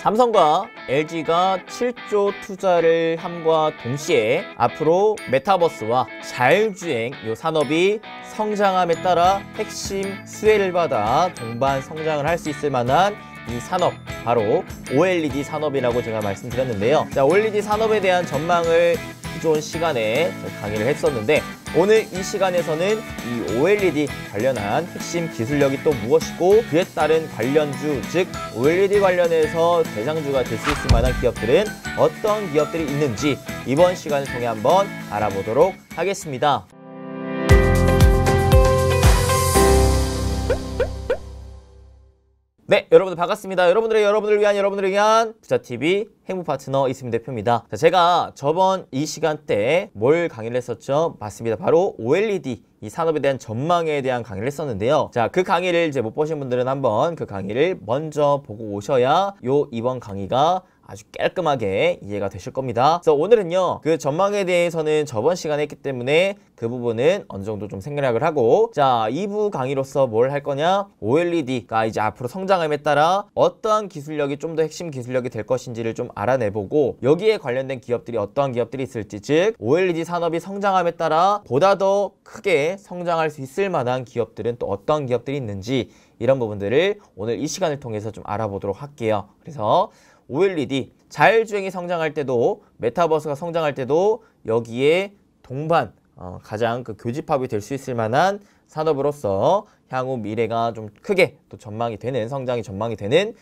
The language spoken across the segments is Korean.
삼성과 LG가 7조 투자를 함과 동시에 앞으로 메타버스와 자율주행 이 산업이 성장함에 따라 핵심 수혜를 받아 동반 성장을 할 수 있을 만한 이 산업, 바로 OLED 산업이라고 제가 말씀드렸는데요. 자, OLED 산업에 대한 전망을 기존 시간에 강의를 했었는데, 오늘 이 시간에서는 이 OLED 관련한 핵심 기술력이 또 무엇이고, 그에 따른 관련주, 즉 OLED 관련해서 대장주가 될 수 있을 만한 기업들은 어떤 기업들이 있는지 이번 시간을 통해 한번 알아보도록 하겠습니다. 네, 여러분들 반갑습니다. 여러분들을 위한 부자TV 행복파트너 이수민 대표입니다. 자, 제가 저번 이 시간대에 뭘 강의를 했었죠? 맞습니다. 바로 OLED 이 산업에 대한 전망에 대한 강의를 했었는데요. 자, 그 강의를 이제 못 보신 분들은 한번 그 강의를 먼저 보고 오셔야 이번 강의가 아주 깔끔하게 이해가 되실 겁니다. 그래서 오늘은요, 그 전망에 대해서는 저번 시간에 했기 때문에 그 부분은 어느 정도 좀 생략을 하고, 자, 2부 강의로서 뭘 할 거냐? OLED가 이제 앞으로 성장함에 따라 어떠한 기술력이 좀 더 핵심 기술력이 될 것인지를 좀 알아내보고, 여기에 관련된 기업들이 어떠한 기업들이 있을지, 즉 OLED 산업이 성장함에 따라 보다 더 크게 성장할 수 있을 만한 기업들은 또 어떠한 기업들이 있는지, 이런 부분들을 오늘 이 시간을 통해서 좀 알아보도록 할게요. 그래서 OLED, 자율주행이 성장할 때도, 메타버스가 성장할 때도 여기에 동반 가장 그 교집합이 될 수 있을 만한 산업으로서 향후 미래가 좀 크게 또 전망이 되는, 성장이 전망이 되는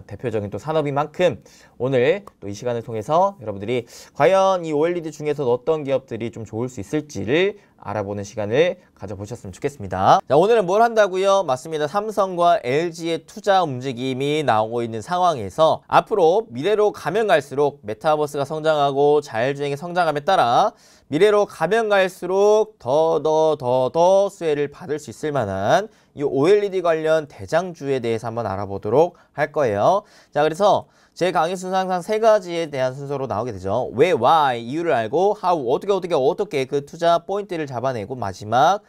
대표적인 또 산업인 만큼, 오늘 또 이 시간을 통해서 여러분들이 과연 이 OLED 중에서 어떤 기업들이 좀 좋을 수 있을지를 알아보는 시간을 가져보셨으면 좋겠습니다. 자, 오늘은 뭘 한다고요? 맞습니다. 삼성과 LG의 투자 움직임이 나오고 있는 상황에서 앞으로 미래로 가면 갈수록 메타버스가 성장하고 자율주행이 성장함에 따라 미래로 가면 갈수록 더 수혜를 받을 수 있을 만한 이 OLED 관련 대장주에 대해서 한번 알아보도록 할 거예요. 자, 그래서 제 강의 순서 항상 세 가지에 대한 순서로 나오게 되죠. 왜, why, 이유를 알고, how, 어떻게 그 투자 포인트를 잡아내고, 마지막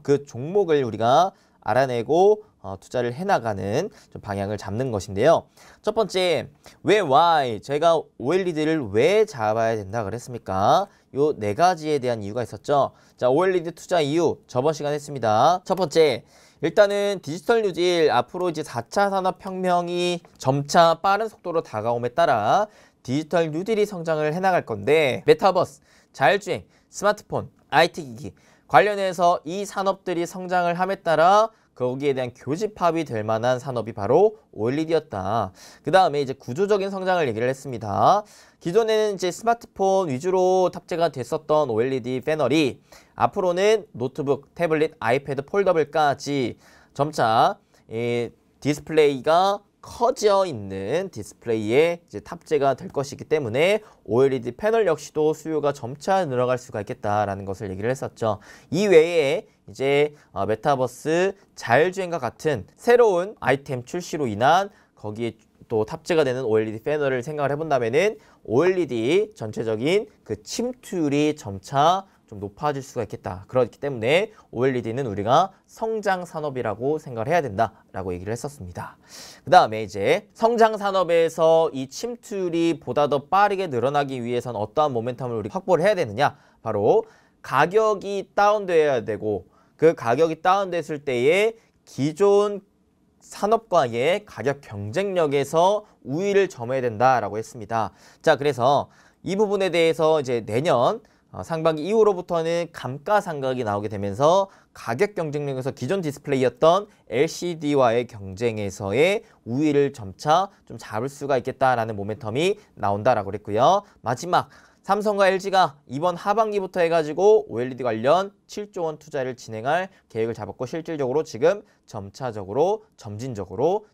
그 종목을 우리가 알아내고 투자를 해나가는 좀 방향을 잡는 것인데요. 첫 번째, 왜, why, 제가 OLED를 왜 잡아야 된다 그랬습니까? 요 네 가지에 대한 이유가 있었죠. 자, OLED 투자 이유 저번 시간에 했습니다. 첫 번째, 일단은 디지털 뉴딜, 앞으로 이제 4차 산업혁명이 점차 빠른 속도로 다가옴에 따라 디지털 뉴딜이 성장을 해나갈 건데, 메타버스, 자율주행, 스마트폰, IT기기 관련해서 이 산업들이 성장을 함에 따라 거기에 대한 교집합이 될 만한 산업이 바로 OLED였다. 그 다음에 이제 구조적인 성장을 얘기를 했습니다. 기존에는 이제 스마트폰 위주로 탑재가 됐었던 OLED 패널이 앞으로는 노트북, 태블릿, 아이패드, 폴더블까지 점차 이 디스플레이가 커져 있는 디스플레이에 이제 탑재가 될 것이기 때문에 OLED 패널 역시도 수요가 점차 늘어갈 수가 있겠다라는 것을 얘기를 했었죠. 이외에 이제 메타버스, 자율주행과 같은 새로운 아이템 출시로 인한 거기에 또 탑재가 되는 OLED 패널을 생각을 해본다면은 OLED 전체적인 그 침투율이 점차 좀 높아질 수가 있겠다. 그렇기 때문에 OLED는 우리가 성장 산업이라고 생각을 해야 된다라고 얘기를 했었습니다. 그 다음에 이제 성장 산업에서 이 침투율이 보다 더 빠르게 늘어나기 위해서는 어떠한 모멘텀을 우리 확보를 해야 되느냐? 바로 가격이 다운돼야 되고, 그 가격이 다운됐을 때에 기존 산업과의 가격 경쟁력에서 우위를 점해야 된다라고 했습니다. 자, 그래서 이 부분에 대해서 이제 내년 상반기 이후로부터는 감가상각이 나오게 되면서 가격 경쟁력에서 기존 디스플레이였던 LCD와의 경쟁에서의 우위를 점차 좀 잡을 수가 있겠다라는 모멘텀이 나온다라고 그랬고요. 마지막, 삼성과 LG가 이번 하반기부터 해가지고 OLED 관련 7조 원 투자를 진행할 계획을 잡았고, 실질적으로 지금 점진적으로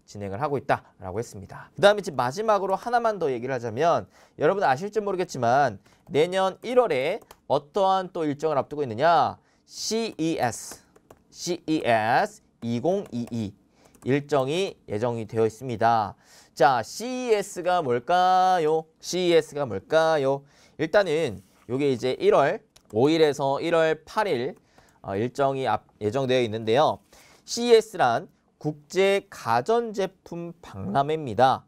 진행을 하고 있다라고 했습니다. 그 다음에 지금 마지막으로 하나만 더 얘기를 하자면, 여러분 아실지 모르겠지만 내년 1월에 어떠한 또 일정을 앞두고 있느냐? CES 2022 일정이 예정이 되어 있습니다. 자, CES가 뭘까요? 일단은 이게 이제 1월 5일에서 1월 8일 일정이 예정되어 있는데요. CES란 국제 가전제품 박람회입니다.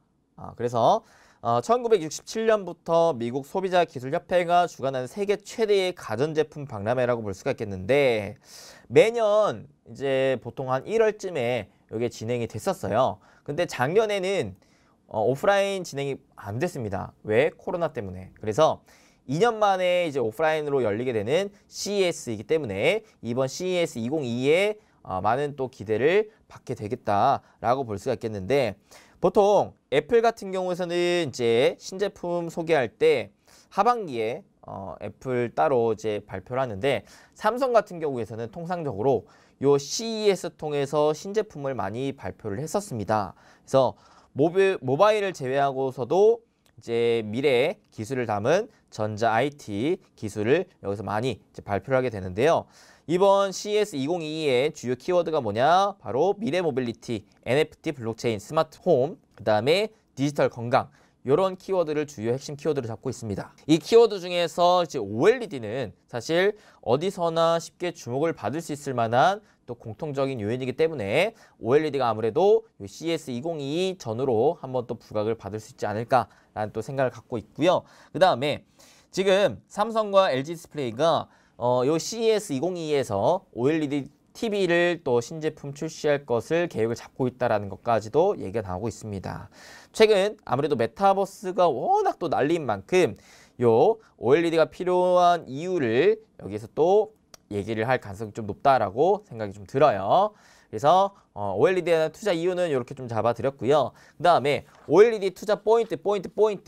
그래서 1967년부터 미국 소비자기술협회가 주관하는 세계 최대의 가전제품 박람회라고 볼 수가 있겠는데 매년 이제 보통 한 1월쯤에 이게 진행이 됐었어요. 근데 작년에는 오프라인 진행이 안 됐습니다. 왜? 코로나 때문에. 그래서 2년 만에 이제 오프라인으로 열리게 되는 CES이기 때문에 이번 CES 2022에 많은 또 기대를 받게 되겠다라고 볼 수가 있겠는데 보통 애플 같은 경우에서는 이제 신제품 소개할 때 하반기에 애플 따로 이제 발표를 하는데 삼성 같은 경우에서는 통상적으로 요 CES 통해서 신제품을 많이 발표를 했었습니다. 그래서 모바일을 제외하고서도 이제 미래의 기술을 담은 전자 IT 기술을 여기서 많이 이제 발표를 하게 되는데요. 이번 CES 2022의 주요 키워드가 뭐냐? 바로 미래 모빌리티, NFT, 블록체인, 스마트 홈, 그 다음에 디지털 건강 이런 키워드를 주요 핵심 키워드로 잡고 있습니다. 이 키워드 중에서 이제 OLED는 사실 어디서나 쉽게 주목을 받을 수 있을 만한 또 공통적인 요인이기 때문에 OLED가 아무래도 CES 2022 전후로 한번 또 부각을 받을 수 있지 않을까라는 또 생각을 갖고 있고요. 그 다음에 지금 삼성과 LG 디스플레이가 요 CES 2022에서 OLED TV를 또 신제품 출시할 것을 계획을 잡고 있다는 것까지도 얘기가 나오고 있습니다. 최근 아무래도 메타버스가 워낙 또 난리인 만큼 요 OLED가 필요한 이유를 여기서 또 얘기를 할 가능성이 좀 높다라고 생각이 좀 들어요. 그래서 OLED에 대한 투자 이유는 이렇게 좀 잡아드렸고요. 그 다음에 OLED 투자 포인트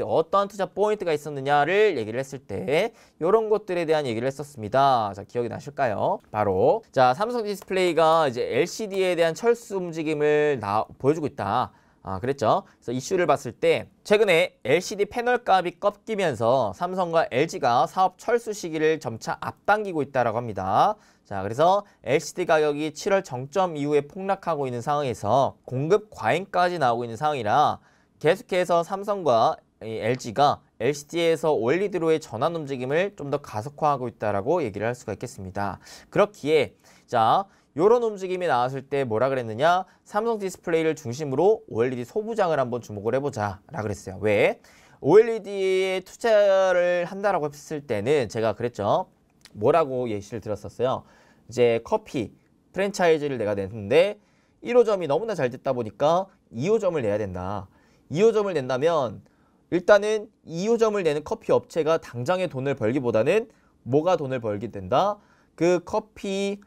어떠한 투자 포인트가 있었느냐를 얘기를 했을 때 이런 것들에 대한 얘기를 했었습니다. 자, 기억이 나실까요? 바로 자 삼성 디스플레이가 이제 LCD에 대한 철수 움직임을 보여주고 있다. 그랬죠. 그래서 이슈를 봤을 때 최근에 LCD 패널 값이 꺾이면서 삼성과 LG가 사업 철수 시기를 점차 앞당기고 있다고 합니다. 자, 그래서 LCD 가격이 7월 정점 이후에 폭락하고 있는 상황에서 공급 과잉까지 나오고 있는 상황이라 계속해서 삼성과 LG가 LCD에서 OLED로의 전환 움직임을 좀 더 가속화하고 있다고 얘기를 할 수가 있겠습니다. 그렇기에 자 요런 움직임이 나왔을 때 뭐라 그랬느냐? 삼성 디스플레이를 중심으로 OLED 소부장을 한번 주목을 해보자 라 그랬어요. 왜? OLED에 투자를 한다라고 했을 때는 제가 그랬죠. 뭐라고 예시를 들었었어요. 이제 커피 프랜차이즈를 내가 냈는데 1호점이 너무나 잘 됐다 보니까 2호점을 내야 된다. 2호점을 낸다면 일단은 2호점을 내는 커피 업체가 당장의 돈을 벌기보다는 뭐가 돈을 벌게 된다? 그 커피숍에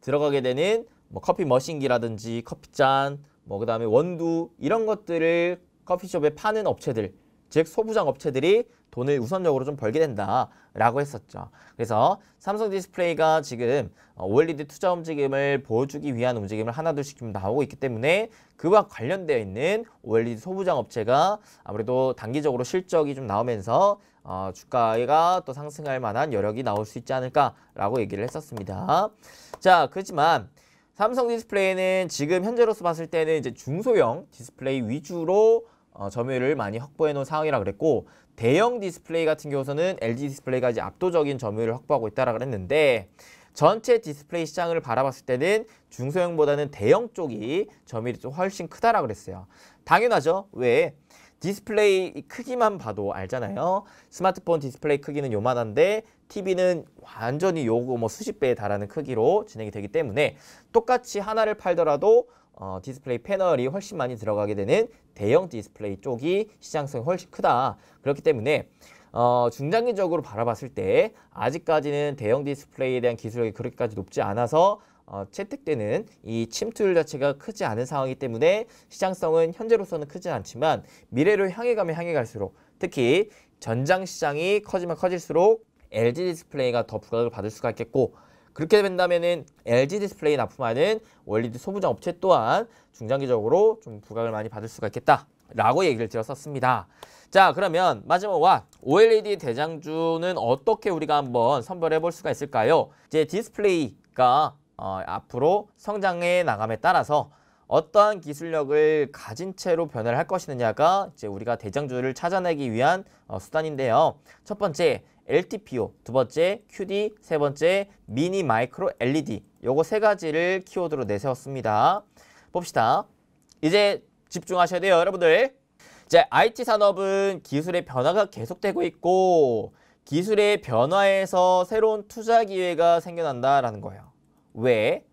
들어가게 되는 뭐 커피 머신기라든지 커피잔, 뭐 그다음에 원두 이런 것들을 커피숍에 파는 업체들, 즉 소부장 업체들이 돈을 우선적으로 좀 벌게 된다라고 했었죠. 그래서 삼성 디스플레이가 지금 OLED 투자 움직임을 보여주기 위한 움직임을 하나둘씩 좀 나오고 있기 때문에 그와 관련되어 있는 OLED 소부장 업체가 아무래도 단기적으로 실적이 좀 나오면서 주가가 또 상승할 만한 여력이 나올 수 있지 않을까라고 얘기를 했었습니다. 자, 그렇지만 삼성 디스플레이는 지금 현재로서 봤을 때는 이제 중소형 디스플레이 위주로 점유율을 많이 확보해 놓은 상황이라 그랬고 대형 디스플레이 같은 경우서는 LG 디스플레이가 이제 압도적인 점유율을 확보하고 있다라 그랬는데 전체 디스플레이 시장을 바라봤을 때는 중소형보다는 대형 쪽이 점유율이 좀 훨씬 크다라 그랬어요. 당연하죠. 왜? 디스플레이 크기만 봐도 알잖아요. 스마트폰 디스플레이 크기는 요만한데 TV는 완전히 요거 뭐 수십 배에 달하는 크기로 진행이 되기 때문에 똑같이 하나를 팔더라도 디스플레이 패널이 훨씬 많이 들어가게 되는 대형 디스플레이 쪽이 시장성이 훨씬 크다. 그렇기 때문에 중장기적으로 바라봤을 때 아직까지는 대형 디스플레이에 대한 기술력이 그렇게까지 높지 않아서 채택되는 이 침투율 자체가 크지 않은 상황이기 때문에 시장성은 현재로서는 크지 않지만 미래로 향해 가면 향해 갈수록 특히 전장 시장이 커지면 커질수록 LG 디스플레이가 더 부각을 받을 수가 있겠고 그렇게 된다면은 LG 디스플레이 납품하는 OLED 소부장 업체 또한 중장기적으로 좀 부각을 많이 받을 수가 있겠다라고 얘기를 드렸었습니다. 자, 그러면 마지막 OLED 대장주는 어떻게 우리가 한번 선별해 볼 수가 있을까요? 이제 디스플레이가 앞으로 성장해 나감에 따라서 어떠한 기술력을 가진 채로 변화를 할 것이냐가 이제 우리가 대장주를 찾아내기 위한 수단인데요. 첫 번째 LTPO, 두 번째 QD, 세 번째 미니 마이크로 LED 요거 세 가지를 키워드로 내세웠습니다. 봅시다. 이제 집중하셔야 돼요, 여러분들. 이제 IT 산업은 기술의 변화가 계속되고 있고 기술의 변화에서 새로운 투자 기회가 생겨난다라는 거예요. 왜?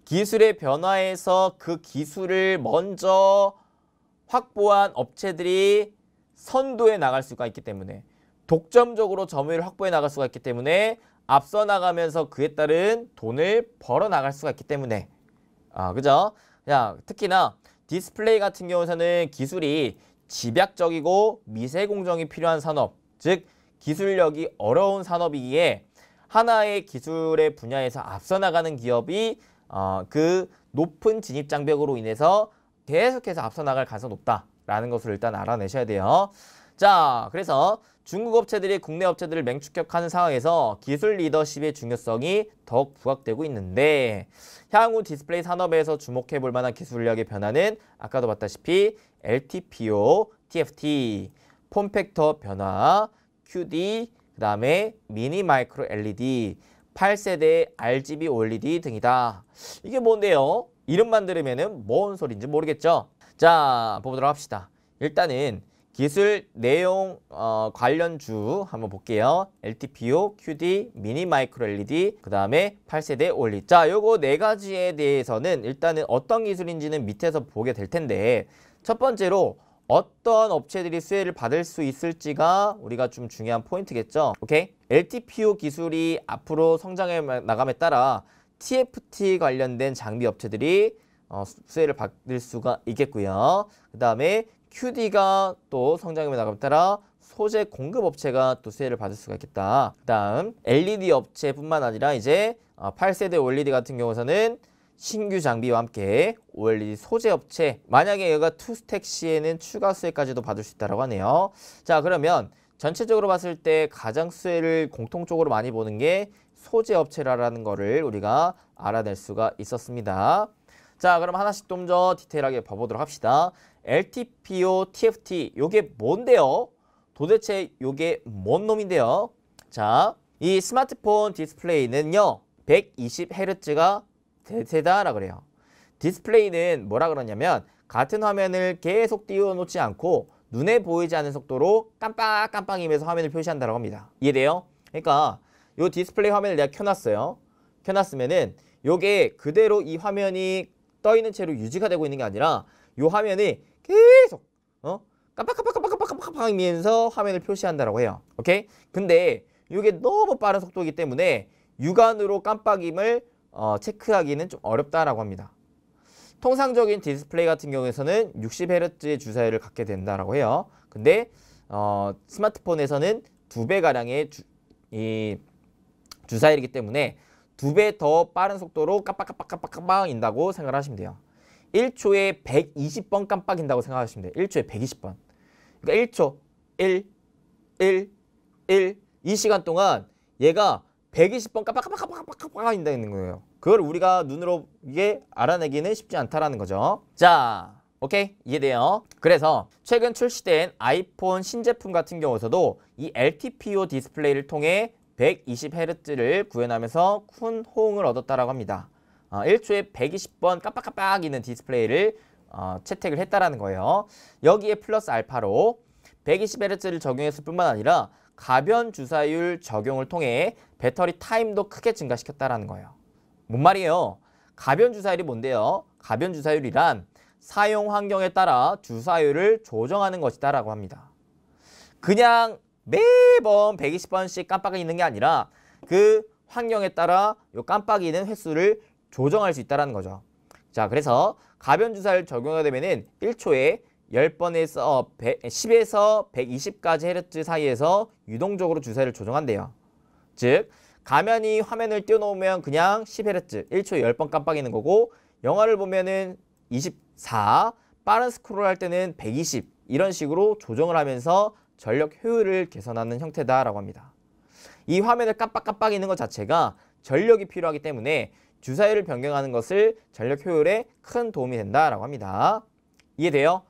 기술의 변화에서 그 기술을 먼저 확보한 업체들이 선도해 나갈 수가 있기 때문에 독점적으로 점유율을 확보해 나갈 수가 있기 때문에 앞서 나가면서 그에 따른 돈을 벌어 나갈 수가 있기 때문에 그죠? 야, 특히나 디스플레이 같은 경우에는 기술이 집약적이고 미세 공정이 필요한 산업, 즉 기술력이 어려운 산업이기에 하나의 기술의 분야에서 앞서 나가는 기업이 그 높은 진입 장벽으로 인해서 계속해서 앞서 나갈 가능성이 높다라는 것을 일단 알아내셔야 돼요. 자, 그래서 중국 업체들이 국내 업체들을 맹추격하는 상황에서 기술 리더십의 중요성이 더욱 부각되고 있는데 향후 디스플레이 산업에서 주목해 볼 만한 기술력의 변화는 아까도 봤다시피 LTPO, TFT, 폼팩터 변화, QD, 그 다음에 미니 마이크로 LED, 8세대 RGB OLED 등이다. 이게 뭔데요? 이름만 들으면은 뭔 소리인지 모르겠죠? 자, 보도록 합시다. 일단은 기술 내용 관련주 한번 볼게요. LTPO, QD, 미니 마이크로 LED, 그 다음에 8세대 OLED. 자, 요거 네 가지에 대해서는 일단은 어떤 기술인지는 밑에서 보게 될 텐데 첫 번째로 어떤 업체들이 수혜를 받을 수 있을지가 우리가 좀 중요한 포인트겠죠. 오케이? LTPO 기술이 앞으로 성장해 나감에 따라 TFT 관련된 장비 업체들이 수혜를 받을 수가 있겠고요. 그 다음에 QD가 또 성장해 나감에 따라 소재 공급 업체가 또 수혜를 받을 수가 있겠다. 그 다음 LED 업체뿐만 아니라 이제 8세대 OLED 같은 경우에는 신규 장비와 함께 OLED 소재 업체, 만약에 얘가 투스택 시에는 추가 수혜까지도 받을 수 있다고 하네요. 자, 그러면 전체적으로 봤을 때 가장 수혜를 공통적으로 많이 보는 게 소재 업체라는 거를 우리가 알아낼 수가 있었습니다. 자, 그럼 하나씩 좀 더 디테일하게 봐보도록 합시다. LTPO, TFT, 요게 뭔데요? 도대체 요게 뭔 놈인데요? 자, 이 스마트폰 디스플레이는요 120Hz가 대세다라 그래요. 디스플레이는 뭐라 그러냐면 같은 화면을 계속 띄워놓지 않고 눈에 보이지 않는 속도로 깜빡깜빡이면서 화면을 표시한다고 합니다. 이해돼요? 그러니까 요 디스플레이 화면을 내가 켜놨어요. 켜놨으면은 요게 그대로 이 화면이 떠있는 채로 유지가 되고 있는 게 아니라 요 화면이 계속 깜빡깜빡깜빡깜빡깜빡하면서 화면을 표시한다고 해요. 오케이? 근데 이게 너무 빠른 속도이기 때문에 육안으로 깜빡임을 체크하기는 좀 어렵다라고 합니다. 통상적인 디스플레이 같은 경우에는 60Hz의 주사율을 갖게 된다라고 해요. 근데 스마트폰에서는 2배가량의 이 주사율이기 때문에 2배 더 빠른 속도로 깜빡깜빡깜빡깜빡인다고 생각을 하시면 돼요. 1초에 120번 깜빡인다고 생각하시면 돼요. 1초에 120번. 그러니까 1초 1, 이 시간 동안 얘가 120번 깜빡깜빡깜빡깜빡인다는 거예요. 그걸 우리가 눈으로 이게 알아내기는 쉽지 않다라는 거죠. 자, 오케이? 이해돼요? 그래서 최근 출시된 아이폰 신제품 같은 경우에서도 이 LTPO 디스플레이를 통해 120Hz를 구현하면서 큰 호응을 얻었다라고 합니다. 1초에 120번 깜빡깜빡이는 디스플레이를 채택을 했다라는 거예요. 여기에 플러스 알파로 120Hz를 적용했을 뿐만 아니라 가변 주사율 적용을 통해 배터리 타임도 크게 증가시켰다라는 거예요. 뭔 말이에요? 가변 주사율이 뭔데요? 가변 주사율이란 사용 환경에 따라 주사율을 조정하는 것이다라고 합니다. 그냥 매번 120번씩 깜빡이는 게 아니라 그 환경에 따라 요 깜빡이는 횟수를 조정할 수 있다는 거죠. 자, 그래서 가변 주사율 적용하게 되면은 1초에 10번에서 10에서 120까지 헤르츠 사이에서 유동적으로 주사율을 조정한대요. 즉, 가면이 화면을 띄워놓으면 그냥 10Hz, 1초에 10번 깜빡이는 거고 영화를 보면은 24, 빠른 스크롤 할 때는 120 이런 식으로 조정을 하면서 전력 효율을 개선하는 형태다라고 합니다. 이 화면을 깜빡깜빡이는 것 자체가 전력이 필요하기 때문에 주사율을 변경하는 것을 전력 효율에 큰 도움이 된다라고 합니다. 이해돼요?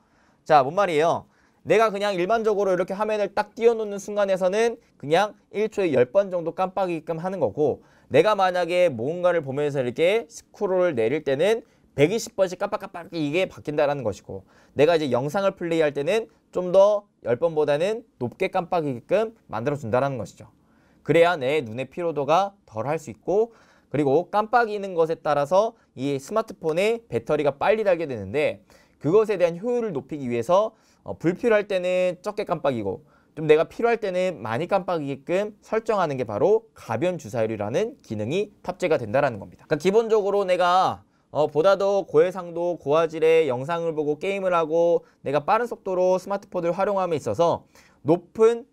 자, 뭔 말이에요? 내가 그냥 일반적으로 이렇게 화면을 딱 띄워놓는 순간에서는 그냥 1초에 10번 정도 깜빡이게끔 하는 거고 내가 만약에 뭔가를 보면서 이렇게 스크롤을 내릴 때는 120번씩 깜빡깜빡 이게 바뀐다라는 것이고, 내가 이제 영상을 플레이할 때는 좀 더 10번보다는 높게 깜빡이게끔 만들어준다라는 것이죠. 그래야 내 눈의 피로도가 덜 할 수 있고, 그리고 깜빡이는 것에 따라서 이 스마트폰의 배터리가 빨리 닳게 되는데, 그것에 대한 효율을 높이기 위해서 불필요할 때는 적게 깜빡이고 좀 내가 필요할 때는 많이 깜빡이게끔 설정하는 게 바로 가변 주사율이라는 기능이 탑재가 된다는 겁니다. 그러니까 기본적으로 내가 보다 더 고해상도 고화질의 영상을 보고 게임을 하고 내가 빠른 속도로 스마트폰을 활용함에 있어서 높은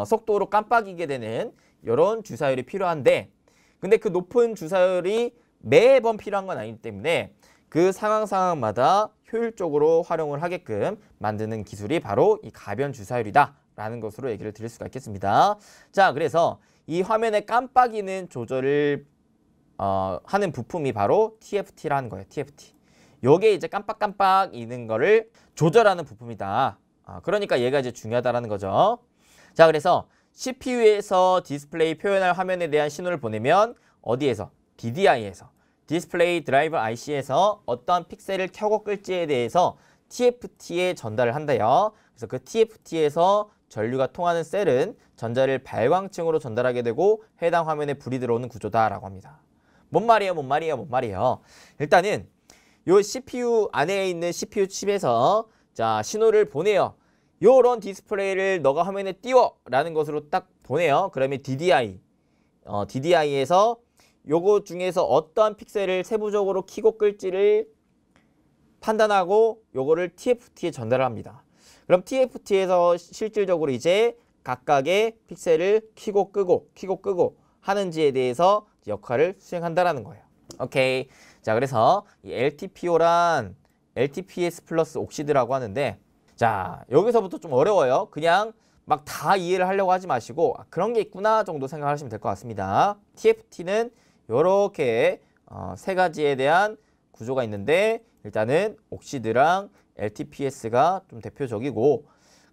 속도로 깜빡이게 되는 이런 주사율이 필요한데, 근데 그 높은 주사율이 매번 필요한 건 아니기 때문에 그 상황마다 효율적으로 활용을 하게끔 만드는 기술이 바로 이 가변 주사율이다 라는 것으로 얘기를 드릴 수가 있겠습니다. 자, 그래서 이 화면의 깜빡이는 조절을 하는 부품이 바로 TFT라는 거예요. TFT. 요게 이제 깜빡깜빡이는 거를 조절하는 부품이다. 그러니까 얘가 이제 중요하다라는 거죠. 자, 그래서 CPU에서 디스플레이 표현할 화면에 대한 신호를 보내면 어디에서? DDI에서. 디스플레이 드라이버 IC에서 어떤 픽셀을 켜고 끌지에 대해서 TFT에 전달을 한대요. 그래서 그 TFT에서 전류가 통하는 셀은 전자를 발광층으로 전달하게 되고 해당 화면에 불이 들어오는 구조다라고 합니다. 뭔 말이에요? 뭔 말이에요? 뭔 말이에요? 일단은 요 CPU 안에 있는 CPU 칩에서 자 신호를 보내요. 요런 디스플레이를 너가 화면에 띄워 라는 것으로 딱 보내요. 그러면 DDI에서 요거 중에서 어떠한 픽셀을 세부적으로 켜고 끌지를 판단하고 요거를 TFT에 전달을 합니다. 그럼 TFT에서 실질적으로 이제 각각의 픽셀을 켜고 끄고 하는지에 대해서 역할을 수행한다라는 거예요. 오케이. 자, 그래서 이 LTPO란 LTPS 플러스 옥시드라고 하는데, 자, 여기서부터 좀 어려워요. 그냥 막 다 이해를 하려고 하지 마시고 그런 게 있구나 정도 생각하시면 될 것 같습니다. TFT는 이렇게 세 가지에 대한 구조가 있는데, 일단은 옥시드랑 LTPS가 좀 대표적이고,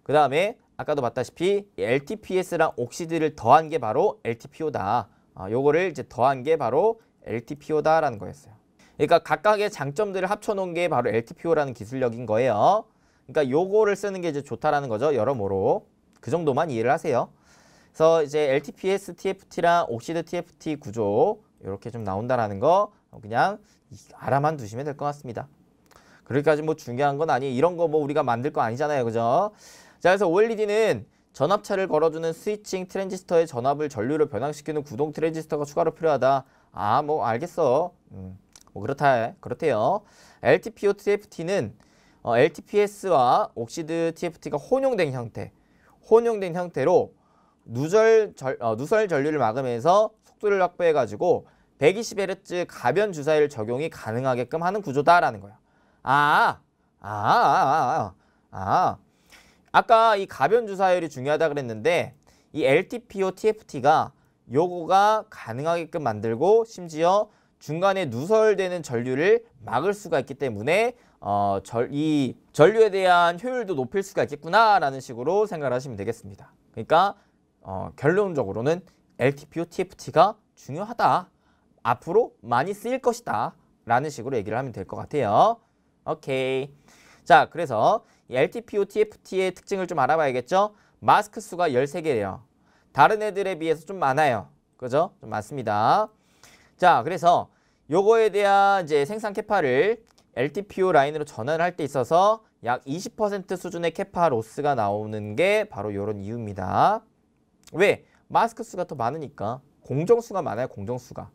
그 다음에 아까도 봤다시피 LTPS랑 옥시드를 더한 게 바로 LTPO다. 요거를 이제 더한 게 바로 LTPO다라는 거였어요. 그러니까 각각의 장점들을 합쳐놓은 게 바로 LTPO라는 기술력인 거예요. 그러니까 요거를 쓰는 게 이제 좋다라는 거죠. 여러모로. 그 정도만 이해를 하세요. 그래서 이제 LTPS TFT랑 옥시드 TFT 구조 이렇게 좀 나온다라는 거 그냥 알아만 두시면 될 것 같습니다. 그렇게까지 뭐 중요한 건 아니에요. 이런 거 뭐 우리가 만들 거 아니잖아요. 그죠? 자, 그래서 OLED는 전압차를 걸어주는 스위칭 트랜지스터의 전압을 전류로 변환시키는 구동 트랜지스터가 추가로 필요하다. 뭐 알겠어. 뭐 그렇대요. LTPO TFT는 LTPS와 옥시드 TFT가 혼용된 형태로 누설 전류를 막으면서 속도를 확보해가지고 120Hz 가변 주사율 적용이 가능하게끔 하는 구조다라는 거야. 아까 이 가변 주사율이 중요하다 그랬는데 이 LTPO TFT가 요거가 가능하게끔 만들고 심지어 중간에 누설되는 전류를 막을 수가 있기 때문에 이 전류에 대한 효율도 높일 수가 있겠구나라는 식으로 생각을 하시면 되겠습니다. 그러니까 결론적으로는 LTPO TFT가 중요하다. 앞으로 많이 쓰일 것이다. 라는 식으로 얘기를 하면 될 것 같아요. 오케이. 자, 그래서 이 LTPO TFT의 특징을 좀 알아봐야겠죠? 마스크 수가 13개래요. 다른 애들에 비해서 좀 많아요. 그죠? 좀 많습니다. 자, 그래서 요거에 대한 이제 생산 캐파를 LTPO 라인으로 전환을 할 때 있어서 약 20% 수준의 캐파 로스가 나오는 게 바로 요런 이유입니다. 왜? 마스크 수가 더 많으니까. 공정수가 많아요. 공정수가.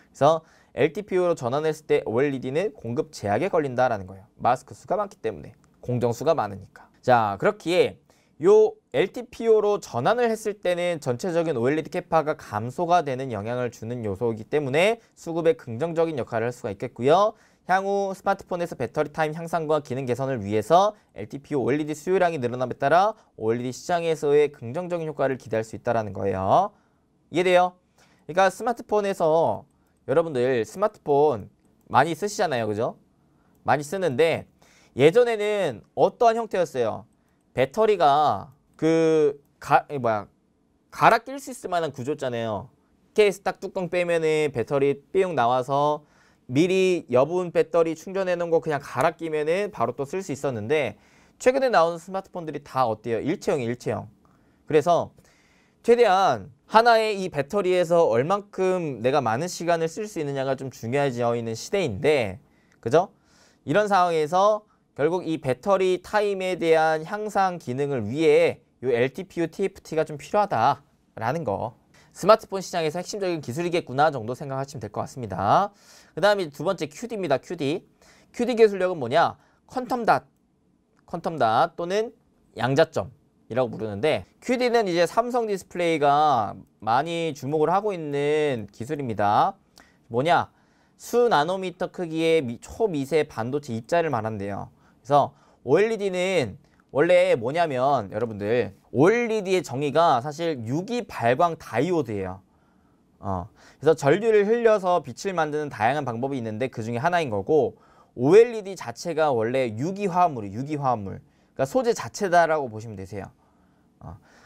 그래서 LTPO로 전환했을 때 OLED는 공급 제약에 걸린다라는 거예요. 마스크 수가 많기 때문에. 공정수가 많으니까. 자, 그렇기에 요 LTPO로 전환을 했을 때는 전체적인 OLED 캐파가 감소가 되는 영향을 주는 요소이기 때문에 수급에 긍정적인 역할을 할 수가 있겠고요. 향후 스마트폰에서 배터리 타임 향상과 기능 개선을 위해서 LTPO OLED 수요량이 늘어남에 따라 OLED 시장에서의 긍정적인 효과를 기대할 수 있다는 거예요. 이해돼요? 그러니까 스마트폰에서 여러분들 스마트폰 많이 쓰시잖아요. 그죠? 많이 쓰는데 예전에는 어떠한 형태였어요? 배터리가 갈아 낄 수 있을 만한 구조였잖아요. 케이스 딱 뚜껑 빼면은 배터리 삐용 나와서 미리 여분 배터리 충전해 놓은 거 그냥 갈아 끼면은 바로 또 쓸 수 있었는데 최근에 나오는 스마트폰들이 다 어때요? 일체형이에요, 일체형. 그래서 최대한 하나의 이 배터리에서 얼만큼 내가 많은 시간을 쓸 수 있느냐가 좀 중요해져 있는 시대인데, 그죠? 이런 상황에서 결국 이 배터리 타임에 대한 향상 기능을 위해 이 LTPO TFT가 좀 필요하다라는 거. 스마트폰 시장에서 핵심적인 기술이겠구나 정도 생각하시면 될 것 같습니다. 그 다음에 두 번째 QD입니다. QD. QD 기술력은 뭐냐? 퀀텀 닷 또는 양자점이라고 부르는데, QD는 이제 삼성 디스플레이가 많이 주목을 하고 있는 기술입니다. 뭐냐? 수 나노미터 크기의 초미세 반도체 입자를 말한대요. 그래서 OLED는 원래 뭐냐면 여러분들 OLED의 정의가 사실 유기 발광 다이오드예요. 그래서 전류를 흘려서 빛을 만드는 다양한 방법이 있는데 그 중에 하나인 거고, OLED 자체가 원래 유기화합물이에요. 유기화합물. 그러니까 소재 자체다라고 보시면 되세요.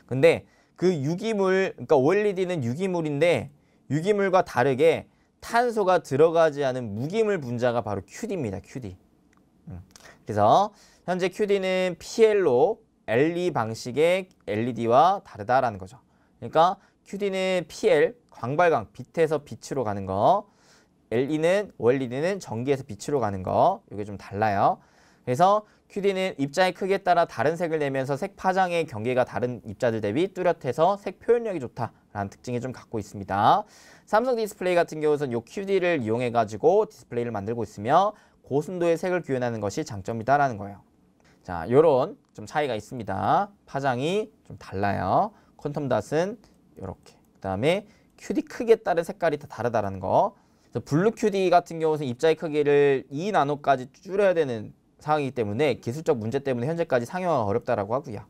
근데 그 유기물, 그러니까 OLED는 유기물인데 유기물과 다르게 탄소가 들어가지 않은 무기물 분자가 바로 QD입니다. QD. 그래서 현재 QD는 PL로 LE 방식의 LED와 다르다라는 거죠. 그러니까 QD는 PL, 광발광, 빛에서 빛으로 가는 거. OLED는 전기에서 빛으로 가는 거. 이게 좀 달라요. 그래서 QD는 입자의 크기에 따라 다른 색을 내면서 색 파장의 경계가 다른 입자들 대비 뚜렷해서 색 표현력이 좋다라는 특징이 좀 갖고 있습니다. 삼성 디스플레이 같은 경우는 이 QD를 이용해가지고 디스플레이를 만들고 있으며 고순도의 색을 구현하는 것이 장점이다라는 거예요. 자, 요런 좀 차이가 있습니다. 파장이 좀 달라요. 퀀텀 닷은 이렇게. 그 다음에 QD 크기에 따른 색깔이 다 다르다라는 거. 블루 QD 같은 경우는 입자의 크기를 2나노까지 줄여야 되는 상황이기 때문에 기술적 문제 때문에 현재까지 상용화가 어렵다라고 하고요.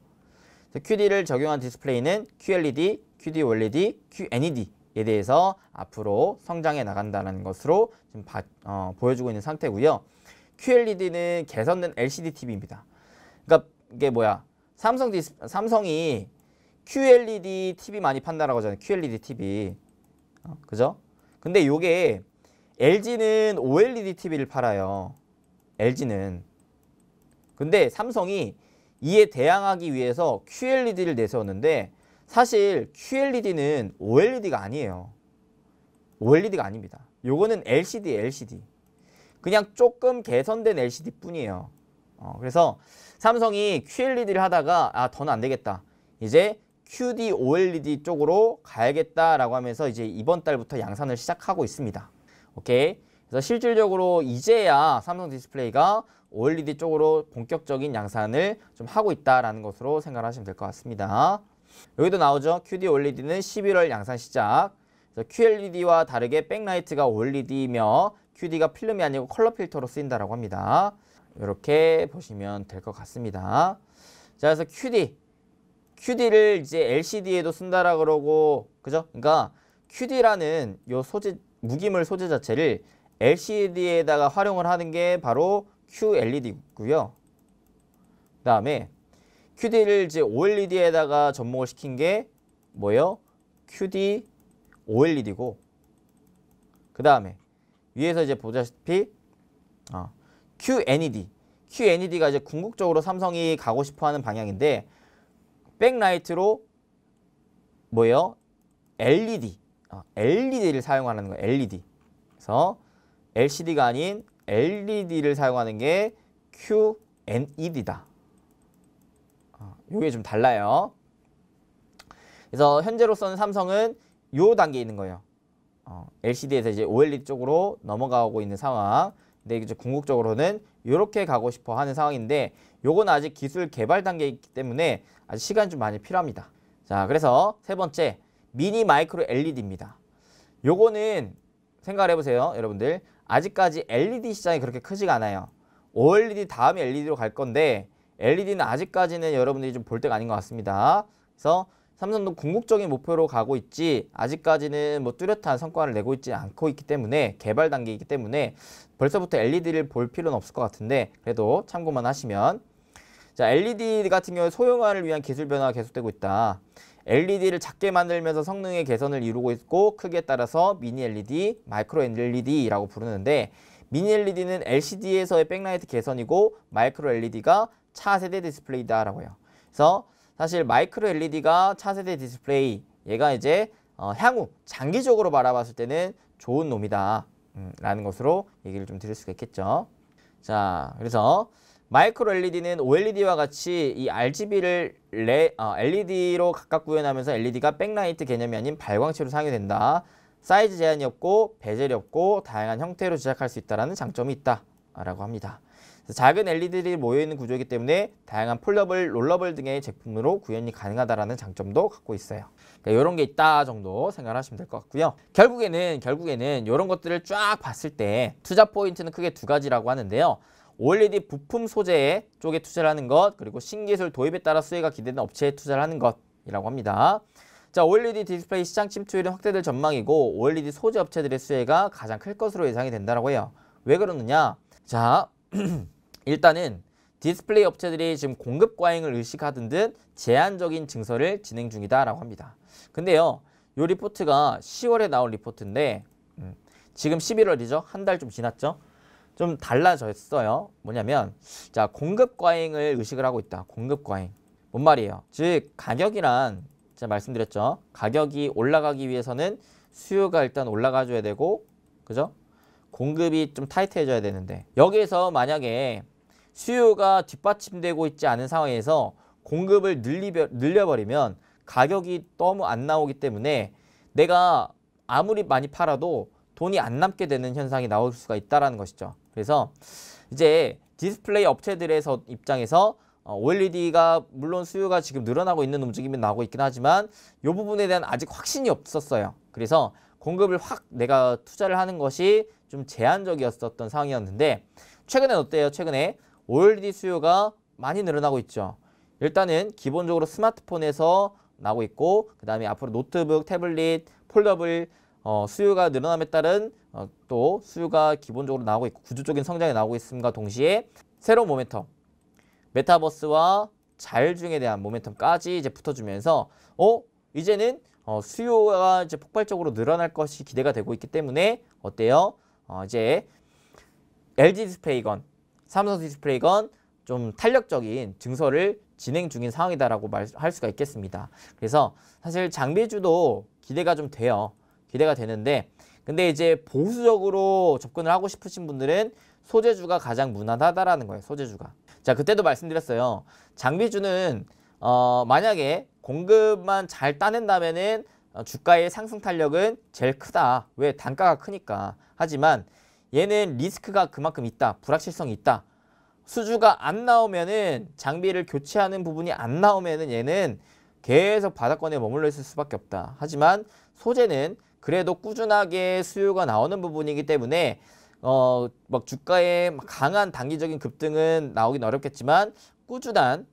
QD를 적용한 디스플레이는 QLED, QD OLED, QNED에 대해서 앞으로 성장해 나간다는 것으로 지금 보여주고 있는 상태고요. QLED는 개선된 LCD TV입니다. 그러니까 이게 뭐야? 삼성이 QLED TV 많이 판다라고 하잖아요. QLED TV. 그죠? 근데 요게 LG는 OLED TV를 팔아요. LG는. 근데 삼성이 이에 대항하기 위해서 QLED를 내세웠는데 사실 QLED는 OLED가 아니에요. OLED가 아닙니다. 요거는 LCD. 그냥 조금 개선된 LCD 뿐이에요. 그래서 삼성이 QLED를 하다가 더는 안 되겠다. 이제 QD OLED 쪽으로 가야겠다라고 하면서 이제 이번 달부터 양산을 시작하고 있습니다. 오케이. 그래서 실질적으로 이제야 삼성 디스플레이가 OLED 쪽으로 본격적인 양산을 좀 하고 있다라는 것으로 생각하시면 될 것 같습니다. 여기도 나오죠. QD OLED는 11월 양산 시작. 그래서 QLED와 다르게 백라이트가 OLED이며 QD가 필름이 아니고 컬러 필터로 쓰인다라고 합니다. 이렇게 보시면 될 것 같습니다. 자, 그래서 QD를 이제 LCD에도 쓴다라 그러고, 그죠? 그러니까 QD라는 요 소재, 무기물 소재 자체를 LCD에다가 활용을 하는 게 바로 QLED고요. 그 다음에 QD를 이제 OLED에다가 접목을 시킨 게 뭐예요? QD OLED고, 그 다음에 위에서 이제 보다시피 QNED가 이제 궁극적으로 삼성이 가고 싶어하는 방향인데 백라이트로 뭐예요? LED를 사용하는 거예요. LED. 그래서 LCD가 아닌 LED를 사용하는 게 QNED다. 이게 좀 달라요. 그래서 현재로서는 삼성은 요 단계에 있는 거예요. LCD에서 이제 OLED 쪽으로 넘어가고 있는 상황. 근데 이제 궁극적으로는 이렇게 가고 싶어 하는 상황인데 요건 아직 기술 개발 단계에 있기 때문에 아직 시간이 좀 많이 필요합니다. 자, 그래서 세 번째 미니 마이크로 LED입니다. 요거는 생각을 해보세요. 여러분들 아직까지 LED 시장이 그렇게 크지가 않아요. OLED 다음에 LED로 갈 건데 LED는 아직까지는 여러분들이 좀 볼 때가 아닌 것 같습니다. 그래서 삼성도 궁극적인 목표로 가고 있지 아직까지는 뭐 뚜렷한 성과를 내고 있지 않고 있기 때문에 개발 단계이기 때문에 벌써부터 LED를 볼 필요는 없을 것 같은데 그래도 참고만 하시면, 자, LED 같은 경우 소형화를 위한 기술 변화가 계속되고 있다. LED를 작게 만들면서 성능의 개선을 이루고 있고 크기에 따라서 미니 LED, 마이크로 LED라고 부르는데 미니 LED는 LCD에서의 백라이트 개선이고 마이크로 LED가 차세대 디스플레이다라고 해요. 그래서 사실 마이크로 LED가 차세대 디스플레이 얘가 이제 향후 장기적으로 바라봤을 때는 좋은 놈이다 라는 것으로 얘기를 좀 드릴 수가 있겠죠. 자, 그래서 마이크로 LED는 OLED와 같이 이 RGB를 LED로 각각 구현하면서 LED가 백라이트 개념이 아닌 발광체로 사용이 된다. 사이즈 제한이 없고 베젤이 없고 다양한 형태로 제작할 수 있다는 장점이 있다라고 합니다. 작은 LED들이 모여있는 구조이기 때문에 다양한 폴더블, 롤러블 등의 제품으로 구현이 가능하다는 장점도 갖고 있어요. 그러니까 이런 게 있다 정도 생각하시면 될 것 같고요. 결국에는 이런 것들을 쫙 봤을 때 투자 포인트는 크게 두 가지라고 하는데요. OLED 부품 소재 쪽에 투자를 하는 것, 그리고 신기술 도입에 따라 수혜가 기대되는 업체에 투자를 하는 것이라고 합니다. 자, OLED 디스플레이 시장 침투율은 확대될 전망이고 OLED 소재 업체들의 수혜가 가장 클 것으로 예상이 된다고 해요. 왜 그러느냐? 자, 일단은 디스플레이 업체들이 지금 공급 과잉을 의식하던 듯 제한적인 증설을 진행 중이다라고 합니다. 근데요, 이 리포트가 10월에 나온 리포트인데 지금 11월이죠? 한 달 좀 지났죠? 좀 달라졌어요. 뭐냐면 자, 공급 과잉을 의식을 하고 있다. 공급 과잉. 뭔 말이에요? 즉 가격이란 제가 말씀드렸죠. 가격이 올라가기 위해서는 수요가 일단 올라가줘야 되고, 그죠? 공급이 좀 타이트해져야 되는데 여기에서 만약에 수요가 뒷받침되고 있지 않은 상황에서 공급을 늘려버리면 가격이 너무 안 나오기 때문에 내가 아무리 많이 팔아도 돈이 안 남게 되는 현상이 나올 수가 있다는 것이죠. 그래서 이제 디스플레이 업체들의 입장에서 OLED가 물론 수요가 지금 늘어나고 있는 움직임이 나오고 있긴 하지만 이 부분에 대한 아직 확신이 없었어요. 그래서 공급을 확 내가 투자를 하는 것이 좀 제한적이었던 상황이었는데 최근엔 어때요? 최근에 OLED 수요가 많이 늘어나고 있죠. 일단은 기본적으로 스마트폰에서 나오고 있고 그 다음에 앞으로 노트북, 태블릿, 폴더블 수요가 늘어남에 따른 또 수요가 기본적으로 나오고 있고 구조적인 성장이 나오고 있음과 동시에 새로운 모멘텀, 메타버스와 자율주행에 대한 모멘텀까지 이제 붙어주면서 이제는 수요가 이제 폭발적으로 늘어날 것이 기대가 되고 있기 때문에 어때요? 이제 LG 디스플레이건, 삼성 디스플레이건 좀 탄력적인 증설을 진행 중인 상황이다라고 할 수가 있겠습니다. 그래서 사실 장비주도 기대가 좀 돼요. 기대가 되는데 근데 이제 보수적으로 접근을 하고 싶으신 분들은 소재주가 가장 무난하다라는 거예요. 소재주가. 자, 그때도 말씀드렸어요. 장비주는 만약에 공급만 잘 따낸다면은 주가의 상승 탄력은 제일 크다. 왜? 단가가 크니까. 하지만 얘는 리스크가 그만큼 있다. 불확실성이 있다. 수주가 안 나오면은 장비를 교체하는 부분이 안 나오면은 얘는 계속 바닥권에 머물러 있을 수밖에 없다. 하지만 소재는 그래도 꾸준하게 수요가 나오는 부분이기 때문에 막 주가의 강한 단기적인 급등은 나오긴 어렵겠지만 꾸준한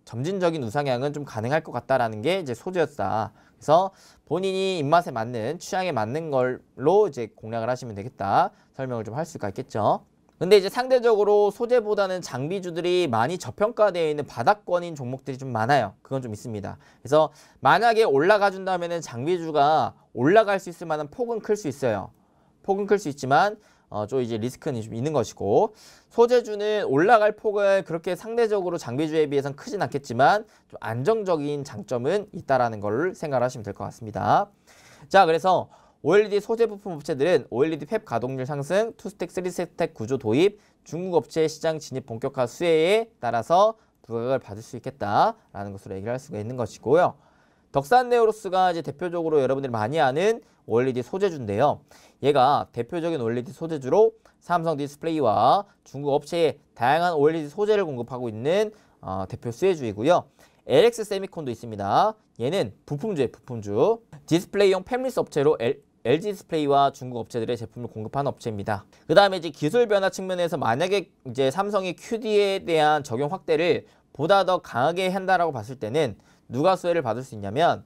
점진적인 우상향은 좀 가능할 것 같다라는 게 이제 소재였다. 그래서 본인이 입맛에 맞는 취향에 맞는 걸로 이제 공략을 하시면 되겠다. 설명을 좀 할 수가 있겠죠. 근데 이제 상대적으로 소재보다는 장비주들이 많이 저평가되어 있는 바닥권인 종목들이 좀 많아요. 그건 좀 있습니다. 그래서 만약에 올라가 준다면은 장비주가 올라갈 수 있을 만한 폭은 클 수 있어요. 폭은 클 수 있지만 좀 이제 리스크는 좀 있는 것이고 소재주는 올라갈 폭은 그렇게 상대적으로 장비주에 비해서는 크진 않겠지만 좀 안정적인 장점은 있다라는 걸 생각하시면 될 것 같습니다. 자, 그래서 OLED 소재 부품 업체들은 OLED 팹 가동률 상승, 2스택, 3스택 구조 도입, 중국 업체 시장 진입 본격화 수혜에 따라서 부각을 받을 수 있겠다라는 것으로 얘기를 할 수가 있는 것이고요. 덕산네오로스가 이제 대표적으로 여러분들이 많이 아는 OLED 소재주인데요. 얘가 대표적인 OLED 소재주로 삼성 디스플레이와 중국 업체에 다양한 OLED 소재를 공급하고 있는 대표 수혜주이고요. LX 세미콘도 있습니다. 얘는 부품주예요, 부품주. 디스플레이용 팹리스 업체로 LG 디스플레이와 중국 업체들의 제품을 공급하는 업체입니다. 그 다음에 이제 기술 변화 측면에서 만약에 이제 삼성이 QD에 대한 적용 확대를 보다 더 강하게 한다라고 봤을 때는 누가 수혜를 받을 수 있냐면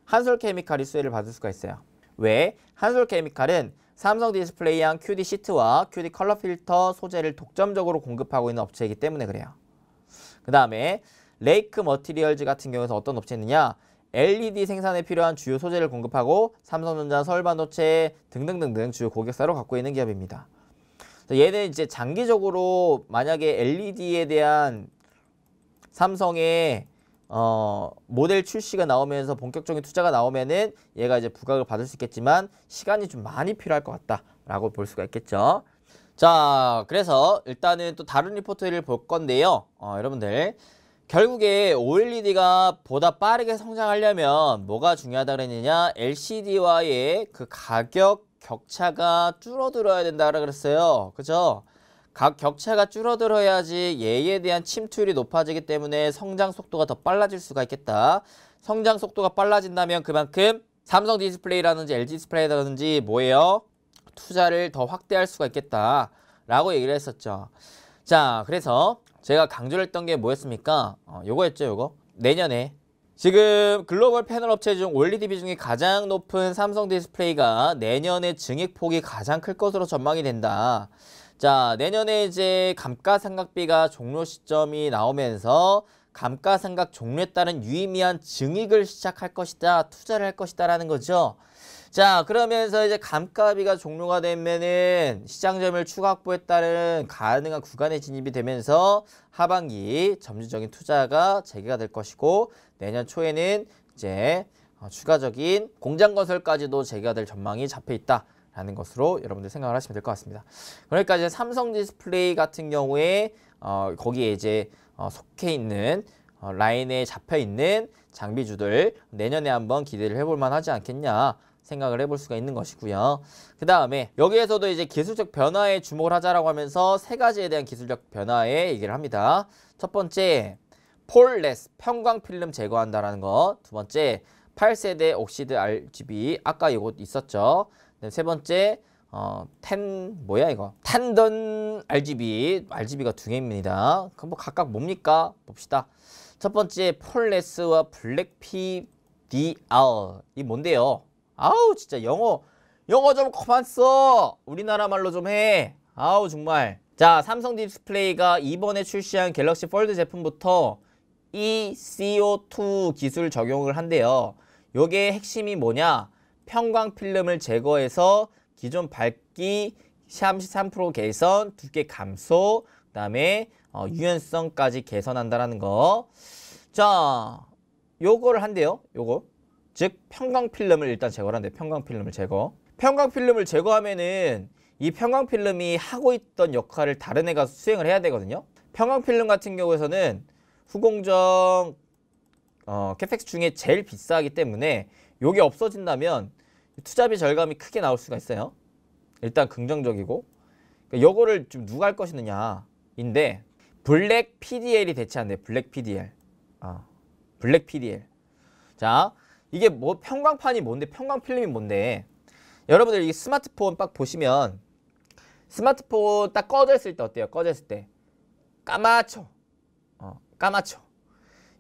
한솔케미칼이 수혜를 받을 수가 있어요. 왜? 한솔케미칼은 삼성 디스플레이형 QD 시트와 QD 컬러 필터 소재를 독점적으로 공급하고 있는 업체이기 때문에 그래요. 그 다음에 레이크 머티리얼즈 같은 경우에서 어떤 업체느냐? LED 생산에 필요한 주요 소재를 공급하고 삼성전자, 서울반도체 등등등등 주요 고객사로 갖고 있는 기업입니다. 얘는 이제 장기적으로 만약에 LED에 대한 삼성의 모델 출시가 나오면서 본격적인 투자가 나오면은 얘가 이제 부각을 받을 수 있겠지만 시간이 좀 많이 필요할 것 같다라고 볼 수가 있겠죠. 자, 그래서 일단은 또 다른 리포트를 볼 건데요. 여러분들 결국에 OLED가 보다 빠르게 성장하려면 뭐가 중요하다 그랬느냐? LCD와의 그 가격 격차가 줄어들어야 된다고 그랬어요. 그죠? 격차가 줄어들어야지 얘에 대한 침투율이 높아지기 때문에 성장 속도가 더 빨라질 수가 있겠다. 성장 속도가 빨라진다면 그만큼 삼성 디스플레이라든지 LG 디스플레이라든지 뭐예요? 투자를 더 확대할 수가 있겠다라고 얘기를 했었죠. 자, 그래서 제가 강조를 했던 게 뭐였습니까? 요거였죠, 요거. 내년에 지금 글로벌 패널 업체 중 OLED 비중이 가장 높은 삼성 디스플레이가 내년에 증액폭이 가장 클 것으로 전망이 된다. 자, 내년에 이제 감가상각비가 종료 시점이 나오면서 감가상각 종료에 따른 유의미한 증액을 시작할 것이다, 투자를 할 것이다라는 거죠. 자, 그러면서 이제 감가비가 종료가 되면은 시장 점유율 추가 확보에 따른 가능한 구간에 진입이 되면서 하반기 점진적인 투자가 재개가 될 것이고 내년 초에는 이제 추가적인 공장 건설까지도 재개가 될 전망이 잡혀 있다라는 것으로 여러분들 생각을 하시면 될 것 같습니다. 그러니까 이제 삼성 디스플레이 같은 경우에 거기에 이제 속해 있는 라인에 잡혀 있는 장비주들 내년에 한번 기대를 해볼 만하지 않겠냐 생각을 해볼 수가 있는 것이고요. 그 다음에 여기에서도 이제 기술적 변화에 주목을 하자라고 하면서 세 가지에 대한 기술적 변화에 얘기를 합니다. 첫 번째, 폴레스 편광 필름 제거한다라는 거. 두 번째, 8세대 옥시드 RGB 아까 이거 있었죠. 세 번째, 탄던 RGB가 두 개입니다. 그럼 뭐 각각 뭡니까? 봅시다. 첫 번째, 폴레스와 블랙 PDR 이 뭔데요? 아우 진짜 영어 좀 그만 써. 우리나라 말로 좀 해. 아우 정말. 자, 삼성 디스플레이가 이번에 출시한 갤럭시 폴드 제품부터 ECO2 기술 적용을 한대요. 요게 핵심이 뭐냐? 편광 필름을 제거해서 기존 밝기 33% 개선, 두께 감소, 그 다음에 유연성까지 개선한다라는 거. 자, 요거를 한대요. 요거. 즉 편광 필름을 일단 제거를 한대. 편광 필름을 제거. 편광 필름을 제거하면은 이 편광 필름이 하고 있던 역할을 다른 애가 수행을 해야 되거든요. 편광 필름 같은 경우에서는 후공정 캐펙스 중에 제일 비싸기 때문에 요게 없어진다면 투자비 절감이 크게 나올 수가 있어요. 일단 긍정적이고. 그러니까 요거를 좀 누가 할 것이느냐 인데 블랙 PDL이 대체한대. 블랙 PDL. 블랙 PDL. 자, 이게 뭐 편광판이 뭔데? 편광 필름이 뭔데? 여러분들 이 스마트폰 딱 보시면 스마트폰 딱 꺼져 있을 때 어때요? 꺼져 있을 때 까맣죠? 까맣죠?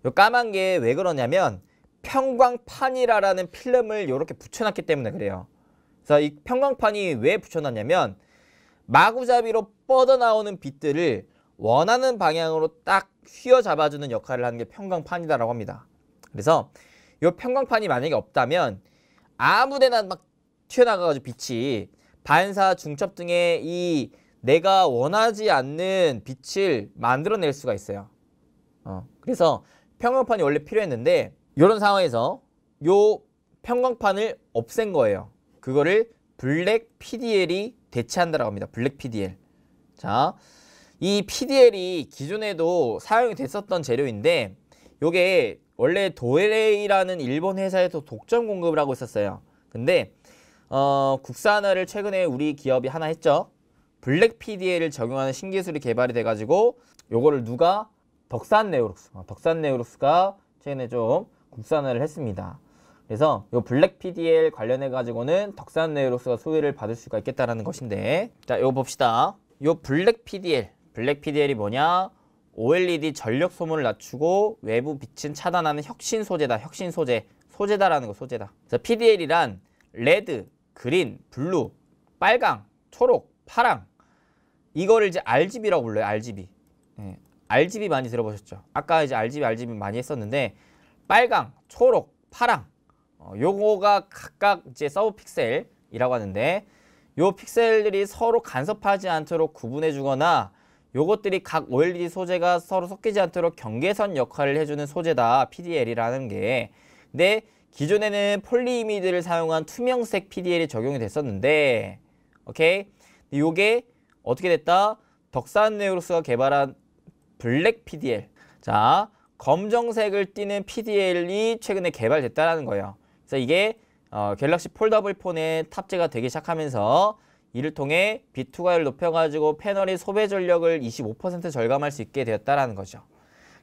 요 까만 게 왜 그러냐면 편광판이라는 필름을 이렇게 붙여놨기 때문에 그래요. 그래서 이 편광판이 왜 붙여놨냐면 마구잡이로 뻗어나오는 빛들을 원하는 방향으로 딱 휘어잡아주는 역할을 하는 게 편광판이다라고 합니다. 그래서 이 편광판이 만약에 없다면 아무데나 막 튀어나가가지고 빛이 반사, 중첩 등의 이 내가 원하지 않는 빛을 만들어낼 수가 있어요. 그래서 편광판이 원래 필요했는데 이런 상황에서 요 편광판을 없앤 거예요. 그거를 블랙 PDL이 대체한다라고 합니다. 블랙 PDL. 자, 이 PDL이 기존에도 사용이 됐었던 재료인데 요게 원래 도레이라는 일본 회사에서 독점 공급을 하고 있었어요. 근데 국산화를 최근에 우리 기업이 하나 했죠. 블랙 PDL을 적용하는 신기술이 개발이 돼가지고 요거를 누가? 덕산네오룩스가 최근에 좀 국산화를 했습니다. 그래서 요 블랙 PDL 관련해 가지고는 덕산네오룩스가 소유를 받을 수가 있겠다라는 것인데, 자, 요거 봅시다. 요 블랙 PDL이 뭐냐? OLED 전력 소모를 낮추고 외부 빛은 차단하는 혁신 소재다. 소재다라는 거, 소재다. 그래서 PDL이란 레드, 그린, 블루, 빨강, 초록, 파랑. 이거를 이제 RGB라고 불러요. RGB. RGB 많이 들어보셨죠? 아까 이제 RGB 많이 했었는데 빨강, 초록, 파랑. 요거가 각각 이제 서브 픽셀이라고 하는데 요 픽셀들이 서로 간섭하지 않도록 구분해 주거나 요것들이 각 OLED 소재가 서로 섞이지 않도록 경계선 역할을 해주는 소재다. PDL이라는 게. 근데 기존에는 폴리이미드를 사용한 투명색 PDL이 적용이 됐었는데 오케이? 요게 어떻게 됐다? 덕산네오룩스가 개발한 블랙 PDL. 자, 검정색을 띠는 PDL이 최근에 개발됐다는 거예요. 그래서 이게 갤럭시 폴더블 폰에 탑재가 되기 시작하면서 이를 통해 빛투과율을 높여가지고 패널의 소배 전력을 25% 절감할 수 있게 되었다는 거죠.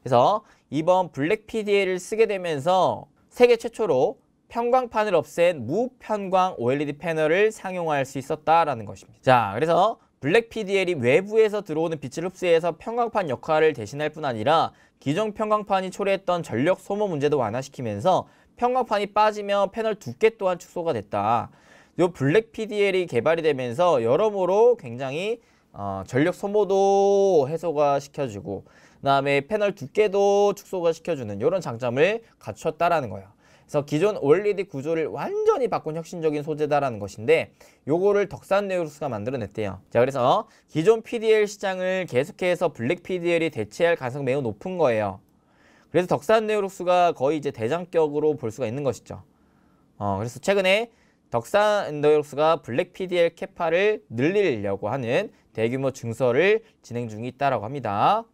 그래서 이번 블랙 PDL을 쓰게 되면서 세계 최초로 편광판을 없앤 무편광 OLED 패널을 상용할 수 있었다라는 것입니다. 자, 그래서 블랙 PDL이 외부에서 들어오는 빛을 흡수해서 편광판 역할을 대신할 뿐 아니라 기존 편광판이 초래했던 전력 소모 문제도 완화시키면서 편광판이 빠지면 패널 두께 또한 축소가 됐다. 이 블랙 PDL이 개발이 되면서 여러모로 굉장히 전력 소모도 해소가 시켜주고 그다음에 패널 두께도 축소가 시켜주는 이런 장점을 갖췄다라는 거예요. 그래서 기존 OLED 구조를 완전히 바꾼 혁신적인 소재다라는 것인데 요거를 덕산네오룩스가 만들어냈대요. 자, 그래서 기존 PDL 시장을 계속해서 블랙 PDL이 대체할 가능성이 매우 높은 거예요. 그래서 덕산네오룩스가 거의 이제 대장격으로 볼 수가 있는 것이죠. 그래서 최근에 덕산네오룩스가 블랙 PDL 캐파를 늘리려고 하는 대규모 증설을 진행 중에 있다라고 합니다.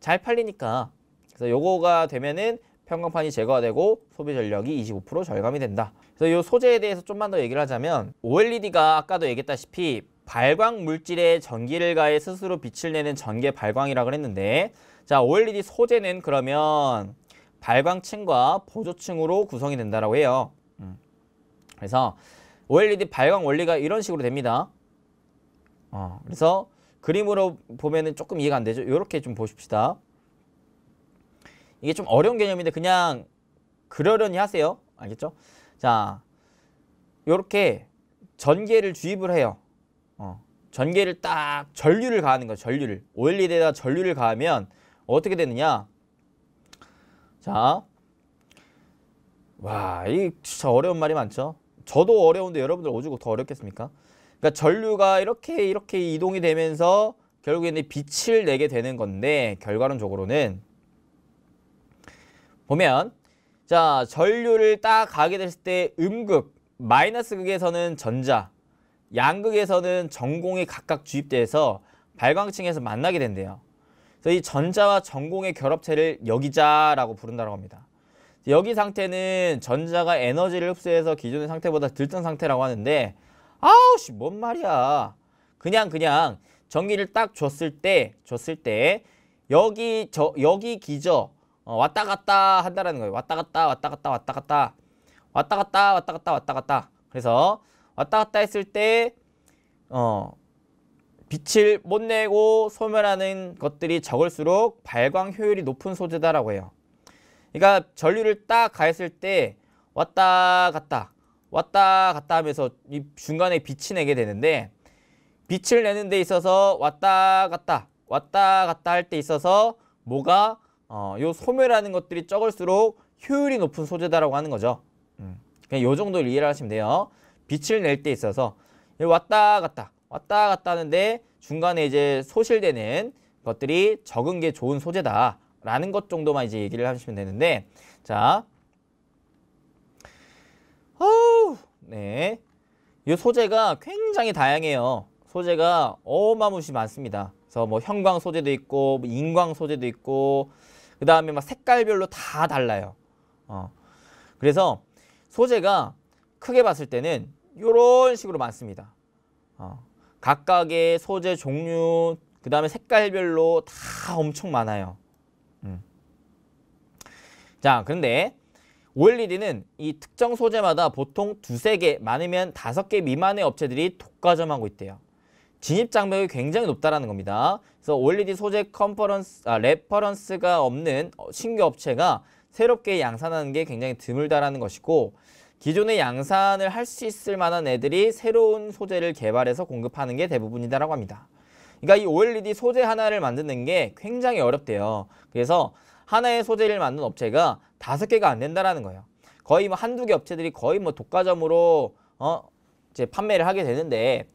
잘 팔리니까. 그래서 요거가 되면은 편광판이 제거가 되고 소비 전력이 25% 절감이 된다. 그래서 이 소재에 대해서 좀만 더 얘기를 하자면 OLED가 아까도 얘기했다시피 발광 물질에 전기를 가해 스스로 빛을 내는 전개 발광이라고 했는데 자, OLED 소재는 그러면 발광층과 보조층으로 구성이 된다라고 해요. 그래서 OLED 발광 원리가 이런 식으로 됩니다. 그래서 그림으로 보면은 조금 이해가 안 되죠. 이렇게 좀 보십시다. 이게 좀 어려운 개념인데 그냥 그러려니 하세요. 알겠죠? 자, 요렇게 전기를 주입을 해요. 전기를 딱 전류를 가하는 거예요. 전류를. OLED에다가 전류를 가하면 어떻게 되느냐? 자, 와, 이 진짜 어려운 말이 많죠? 저도 어려운데 여러분들 오죽 더 어렵겠습니까? 그러니까 전류가 이렇게 이동이 되면서 결국에는 빛을 내게 되는 건데 결과론적으로는 보면 자, 전류를 딱 가게 됐을 때 음극, 마이너스 극에서는 전자, 양극에서는 전공이 각각 주입돼서 발광층에서 만나게 된대요. 그래서 이 전자와 전공의 결합체를 여기자라고 부른다고 합니다. 여기 상태는 전자가 에너지를 흡수해서 기존의 상태보다 들뜬 상태라고 하는데 아우씨 뭔 말이야. 그냥 전기를 딱 줬을 때 여기 기저 왔다 갔다 한다라는 거예요. 왔다 갔다. 그래서 왔다 갔다 했을 때 빛을 못 내고 소멸하는 것들이 적을수록 발광 효율이 높은 소재다라고 해요. 그러니까 전류를 딱 가했을 때 왔다 갔다 하면서 이 중간에 빛이 내게 되는데 빛을 내는 데 있어서 왔다 갔다 할 때 있어서 뭐가 요 소멸하는 것들이 적을수록 효율이 높은 소재다라고 하는 거죠. 그냥 요 정도를 이해를 하시면 돼요. 빛을 낼 때 있어서 왔다 갔다 하는데 중간에 이제 소실되는 것들이 적은 게 좋은 소재다라는 것 정도만 이제 얘기를 하시면 되는데 자, 네, 이 소재가 굉장히 다양해요. 소재가 어마무시 많습니다. 그래서 뭐 형광 소재도 있고 뭐 인광 소재도 있고 그 다음에 막 색깔별로 다 달라요. 그래서 소재가 크게 봤을 때는 이런 식으로 많습니다. 각각의 소재 종류 그 다음에 색깔별로 다 엄청 많아요. 자, 그런데 OLED는 이 특정 소재마다 보통 2~3개, 많으면 5개 미만의 업체들이 독과점하고 있대요. 진입 장벽이 굉장히 높다라는 겁니다. 그래서 OLED 소재 레퍼런스가 없는 신규 업체가 새롭게 양산하는 게 굉장히 드물다라는 것이고 기존에 양산을 할 수 있을 만한 애들이 새로운 소재를 개발해서 공급하는 게 대부분이다라고 합니다. 그러니까 이 OLED 소재 하나를 만드는 게 굉장히 어렵대요. 그래서 하나의 소재를 만든 업체가 5개가 안 된다라는 거예요. 거의 뭐 한두 개 업체들이 거의 뭐 독과점으로 이제 판매를 하게 되는데,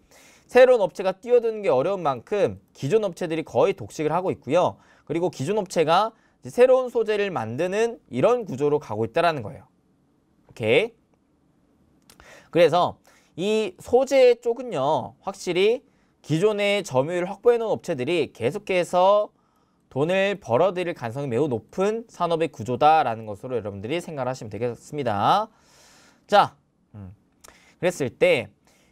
새로운 업체가 뛰어드는 게 어려운 만큼 기존 업체들이 거의 독식을 하고 있고요. 그리고 기존 업체가 이제 새로운 소재를 만드는 이런 구조로 가고 있다는 거예요. 오케이. 그래서 이 소재 쪽은요, 확실히 기존의 점유율을 확보해 놓은 업체들이 계속해서 돈을 벌어들일 가능성이 매우 높은 산업의 구조다라는 것으로 여러분들이 생각하시면 되겠습니다. 자, 그랬을 때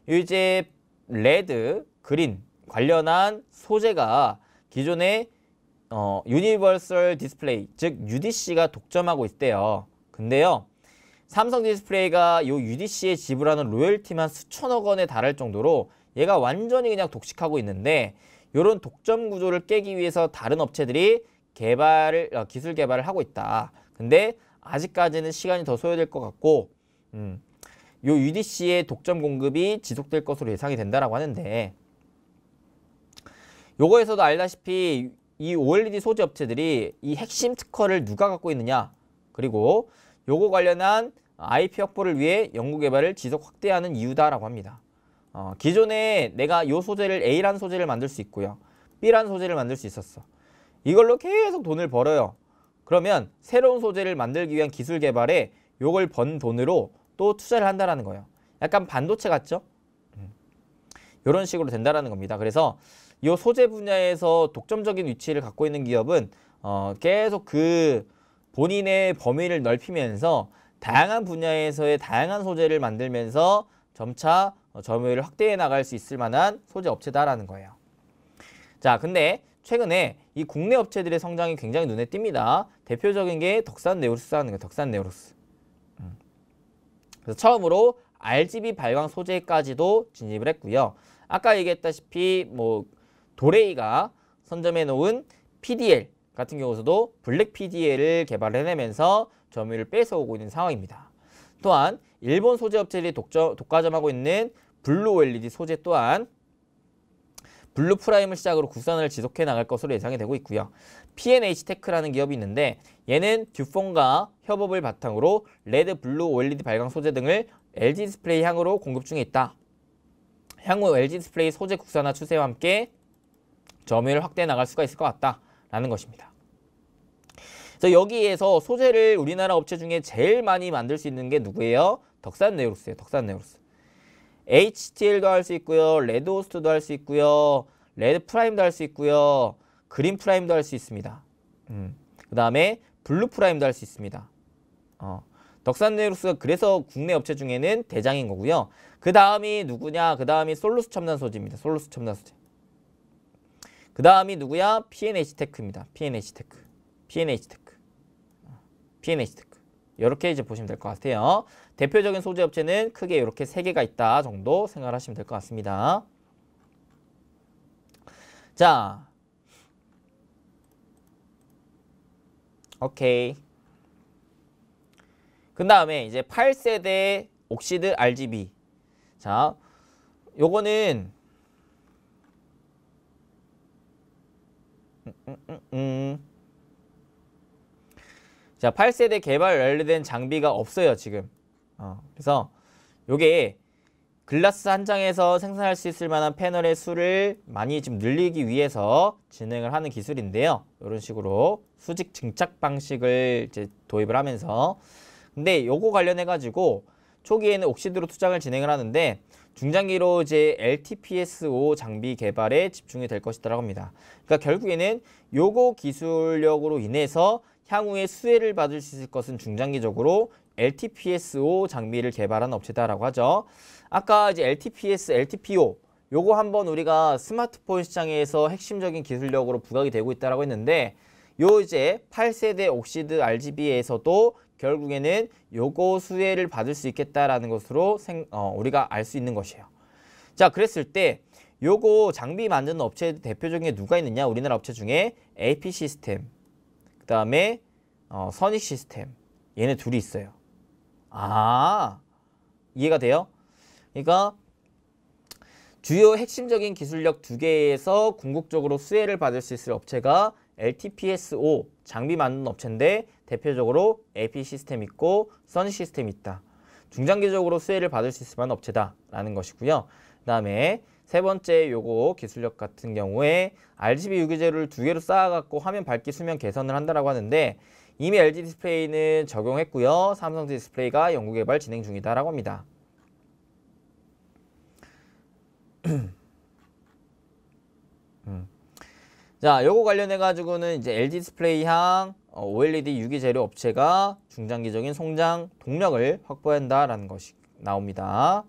이제 레드, 그린 관련한 소재가 기존의 유니버설 디스플레이, 즉 UDC가 독점하고 있대요. 근데요, 삼성 디스플레이가 요 UDC에 지불하는 로열티만 수천억 원에 달할 정도로 얘가 완전히 그냥 독식하고 있는데, 이런 독점 구조를 깨기 위해서 다른 업체들이 기술 개발을 하고 있다. 근데 아직까지는 시간이 더 소요될 것 같고, 요 UDC의 독점 공급이 지속될 것으로 예상이 된다라고 하는데, 요거에서도 알다시피 이 OLED 소재 업체들이 이 핵심 특허를 누가 갖고 있느냐, 그리고 요거 관련한 IP 확보를 위해 연구개발을 지속 확대하는 이유다라고 합니다. 기존에 내가 요 소재를 A라는 소재를 만들 수 있고요, B라는 소재를 만들 수 있었어. 이걸로 계속 돈을 벌어요. 그러면 새로운 소재를 만들기 위한 기술 개발에 요걸 번 돈으로 또 투자를 한다라는 거예요. 약간 반도체 같죠? 이런 식으로 된다라는 겁니다. 그래서 이 소재 분야에서 독점적인 위치를 갖고 있는 기업은 계속 그 본인의 범위를 넓히면서 다양한 분야에서의 다양한 소재를 만들면서 점차 점유율을 확대해 나갈 수 있을 만한 소재 업체다라는 거예요. 자, 근데 최근에 이 국내 업체들의 성장이 굉장히 눈에 띕니다. 대표적인 게 덕산네오루스라는 거예요. 덕산네오루스. 그래서 처음으로 RGB 발광 소재까지도 진입을 했고요. 아까 얘기했다시피 뭐 도레이가 선점해 놓은 PDL 같은 경우서도 블랙 PDL을 개발해내면서 점유율을 뺏어오고 있는 상황입니다. 또한 일본 소재 업체들이 독과점하고 있는 블루 OLED 소재 또한 블루 프라임을 시작으로 국산을 지속해 나갈 것으로 예상이 되고 있고요. P&H테크라는 기업이 있는데, 얘는 듀폰과 협업을 바탕으로 레드, 블루, OLED 발광 소재 등을 LG 디스플레이 향으로 공급 중에 있다. 향후 LG 디스플레이 소재 국산화 추세와 함께 점유율을 확대해 나갈 수가 있을 것 같다라는 것입니다. 그래서 여기에서 소재를 우리나라 업체 중에 제일 많이 만들 수 있는 게 누구예요? 덕산네오루스예요. 덕산네오루스. HTL도 할 수 있고요, 레드 호스트도 할 수 있고요, 레드 프라임도 할 수 있고요, 그린 프라임도 할 수 있습니다. 그 다음에 블루 프라임도 할 수 있습니다. 덕산네오루스가 그래서 국내 업체 중에는 대장인 거고요. 그 다음이 누구냐? 그 다음이 솔루스 첨단 소재입니다. 솔루스 첨단 소재. 그 다음이 누구야? P&H테크입니다. P&H테크. 이렇게 이제 보시면 될 것 같아요. 대표적인 소재 업체는 크게 이렇게 3개가 있다 정도 생각하시면 될 것 같습니다. 자, 오케이. 그 다음에 이제 8세대 옥시드 RGB. 자, 요거는 자, 8세대 개발 완료된 장비가 없어요, 지금. 그래서 요게 글라스 한 장에서 생산할 수 있을 만한 패널의 수를 많이 좀 늘리기 위해서 진행을 하는 기술인데요. 이런 식으로 수직 증착 방식을 이제 도입을 하면서, 근데 요거 관련해 가지고 초기에는 옥시드로 투자를 진행을 하는데 중장기로 이제 LTPS-O 장비 개발에 집중이 될 것이라고 합니다. 그러니까 결국에는 요거 기술력으로 인해서 향후에 수혜를 받을 수 있을 것은 중장기적으로 LTPS-O 장비를 개발한 업체다라고 하죠. 아까 이제 LTPS, LTPO 요거 한번 우리가 스마트폰 시장에서 핵심적인 기술력으로 부각이 되고 있다라고 했는데, 요 이제 8세대 옥시드 RGB에서도 결국에는 요거 수혜를 받을 수 있겠다라는 것으로 우리가 알 수 있는 것이에요. 자, 그랬을 때 요거 장비 만드는 업체 대표적인 게 누가 있느냐? 우리나라 업체 중에 AP 시스템, 그 다음에 선익 시스템, 얘네 둘이 있어요. 아, 이해가 돼요? 그러니까 주요 핵심적인 기술력 2개에서 궁극적으로 수혜를 받을 수 있을 업체가 LTPS-O 장비 만드는 업체인데, 대표적으로 AP 시스템 있고 써니 시스템이 있다. 중장기적으로 수혜를 받을 수 있을 만한 업체다라는 것이고요. 그다음에 세 번째 요거 기술력 같은 경우에 RGB 유기재를 2개로 쌓아갖고 화면 밝기 수명 개선을 한다라고 하는데 이미 LG 디스플레이는 적용했고요. 삼성 디스플레이가 연구개발 진행 중이다라고 합니다. 자, 요거 관련해 가지고는 이제 LG 디스플레이향 OLED 유기 재료 업체가 중장기적인 성장 동력을 확보한다라는 것이 나옵니다.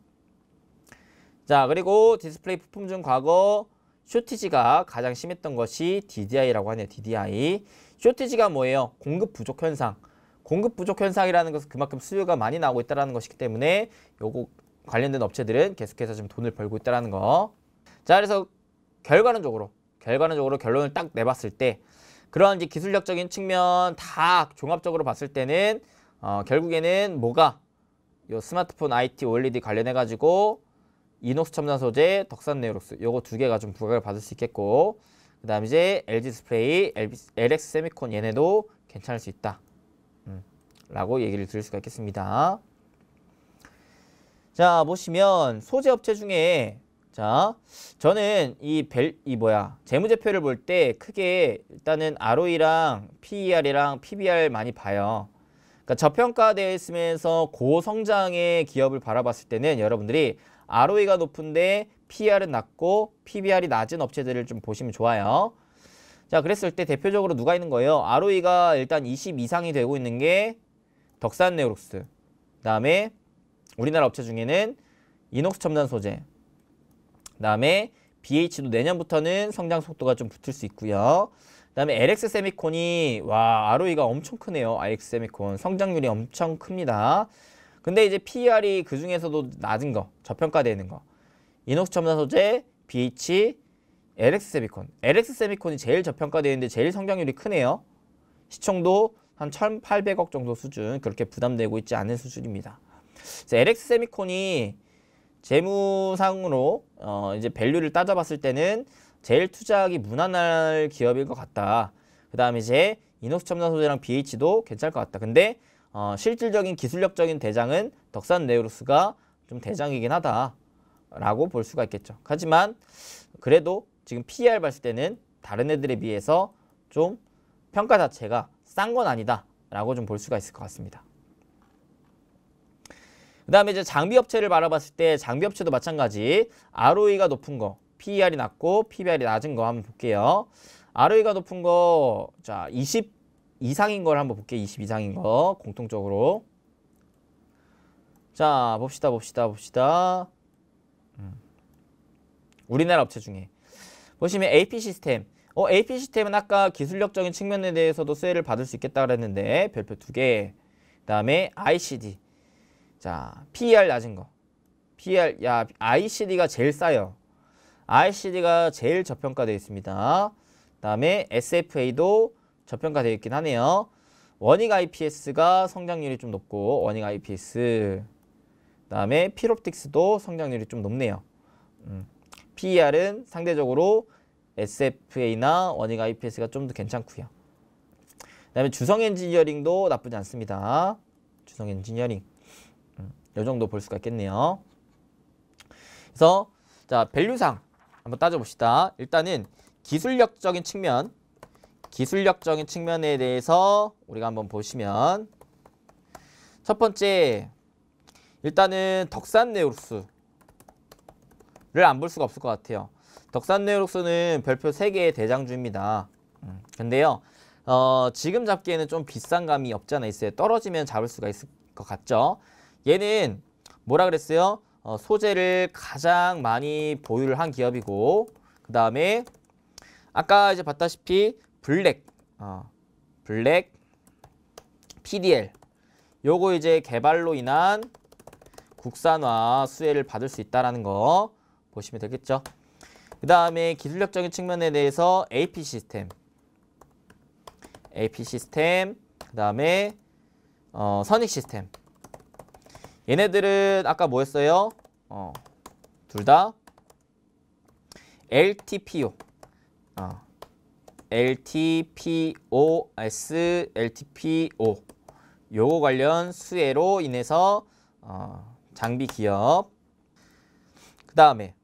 자, 그리고 디스플레이 부품 중 과거 쇼티지가 가장 심했던 것이 DDI라고 하네요. DDI. 쇼티지가 뭐예요? 공급 부족 현상. 공급 부족 현상이라는 것은 그만큼 수요가 많이 나오고 있다는 것이기 때문에 요거 관련된 업체들은 계속해서 좀 돈을 벌고 있다는 거. 자, 그래서 결과론적으로 결론을 딱 내봤을 때 그런 이제 기술력적인 측면 다 종합적으로 봤을 때는 결국에는 뭐가 요 스마트폰 IT OLED 관련해 가지고 이녹스 첨단 소재, 덕산 네오록스 요거 2개가 좀 부각을 받을 수 있겠고 그다음에 이제 LG 디스플레이, LX 세미콘 얘네도 괜찮을 수 있다. 라고 얘기를 드릴 수가 있겠습니다. 자, 보시면 소재 업체 중에 자, 저는 재무제표를 볼 때 크게 일단은 ROE랑 PER이랑 PBR 많이 봐요. 그러니까 저평가되어 있으면서 고성장의 기업을 바라봤을 때는 여러분들이 ROE가 높은데 PER은 낮고 PBR이 낮은 업체들을 좀 보시면 좋아요. 자, 그랬을 때 대표적으로 누가 있는 거예요? ROE가 일단 20 이상이 되고 있는 게 덕산 네오록스. 그다음에 우리나라 업체 중에는 이녹스 첨단 소재. 그다음에 BH도 내년부터는 성장 속도가 좀 붙을 수 있고요. 그다음에 LX 세미콘이 ROE가 엄청 크네요. LX 세미콘 성장률이 엄청 큽니다. 근데 이제 PER이 그 중에서도 낮은 거, 저평가되는 거. 이녹스 첨단 소재, BH, LX 세미콘. LX 세미콘이 제일 저평가되어 있는데 제일 성장률이 크네요. 시총도 한 1,800억 정도 수준, 그렇게 부담되고 있지 않은 수준입니다. LX 세미콘이 재무상으로 이제 밸류를 따져봤을 때는 제일 투자하기 무난할 기업일 것 같다. 그 다음에 이제 이녹스 첨단 소재랑 BH도 괜찮을 것 같다. 근데 실질적인 기술력적인 대장은 덕산 네오록스가 좀 대장이긴 하다라고 볼 수가 있겠죠. 하지만 그래도 지금 PER 봤을 때는 다른 애들에 비해서 좀 평가 자체가 싼 건 아니다라고 좀 볼 수가 있을 것 같습니다. 그 다음에 이제 장비 업체를 바라봤을 때 장비 업체도 마찬가지 ROE가 높은 거, PER이 낮고 PBR이 낮은 거 한번 볼게요. ROE가 높은 거, 자, 20 이상인 걸 한번 볼게요. 20 이상인 거 공통적으로. 자, 봅시다. 우리나라 업체 중에 보시면 AP 시스템. AP 시스템은 아까 기술력적인 측면에 대해서도 수혜를 받을 수 있겠다 그랬는데 별표 2개. 그 다음에 ICD. 자, PER 낮은 거. PER, ICD가 제일 싸요. ICD가 제일 저평가되어 있습니다. 그 다음에 SFA도 저평가되어 있긴 하네요. 원익 IPS가 성장률이 좀 높고, 원익 IPS. 그 다음에 필옵틱스도 성장률이 좀 높네요. PER은 상대적으로 SFA나 원익 IPS가 좀 더 괜찮고요. 그 다음에 주성 엔지니어링도 나쁘지 않습니다. 주성 엔지니어링. 이 정도 볼 수가 있겠네요. 그래서 자, 밸류상 한번 따져봅시다. 일단은 기술력적인 측면에 대해서 우리가 한번 보시면 첫 번째 일단은 덕산 네오록스를 안 볼 수가 없을 것 같아요. 덕산 네오록스는 별표 3개의 대장주입니다. 근데요, 지금 잡기에는 좀 비싼 감이 없지 않아 있어요. 떨어지면 잡을 수가 있을 것 같죠. 얘는 뭐라 그랬어요? 소재를 가장 많이 보유를 한 기업이고, 그 다음에 아까 이제 봤다시피 블랙 PDL 요거 이제 개발로 인한 국산화 수혜를 받을 수 있다라는 거 보시면 되겠죠. 그 다음에 기술력적인 측면에 대해서 AP 시스템, 그 다음에 선익 시스템. 얘네들은 아까 뭐였어요? 둘 다 LTPO, LTPOS, LTPO 요거 관련 수혜로 인해서 장비 기업. 그 다음에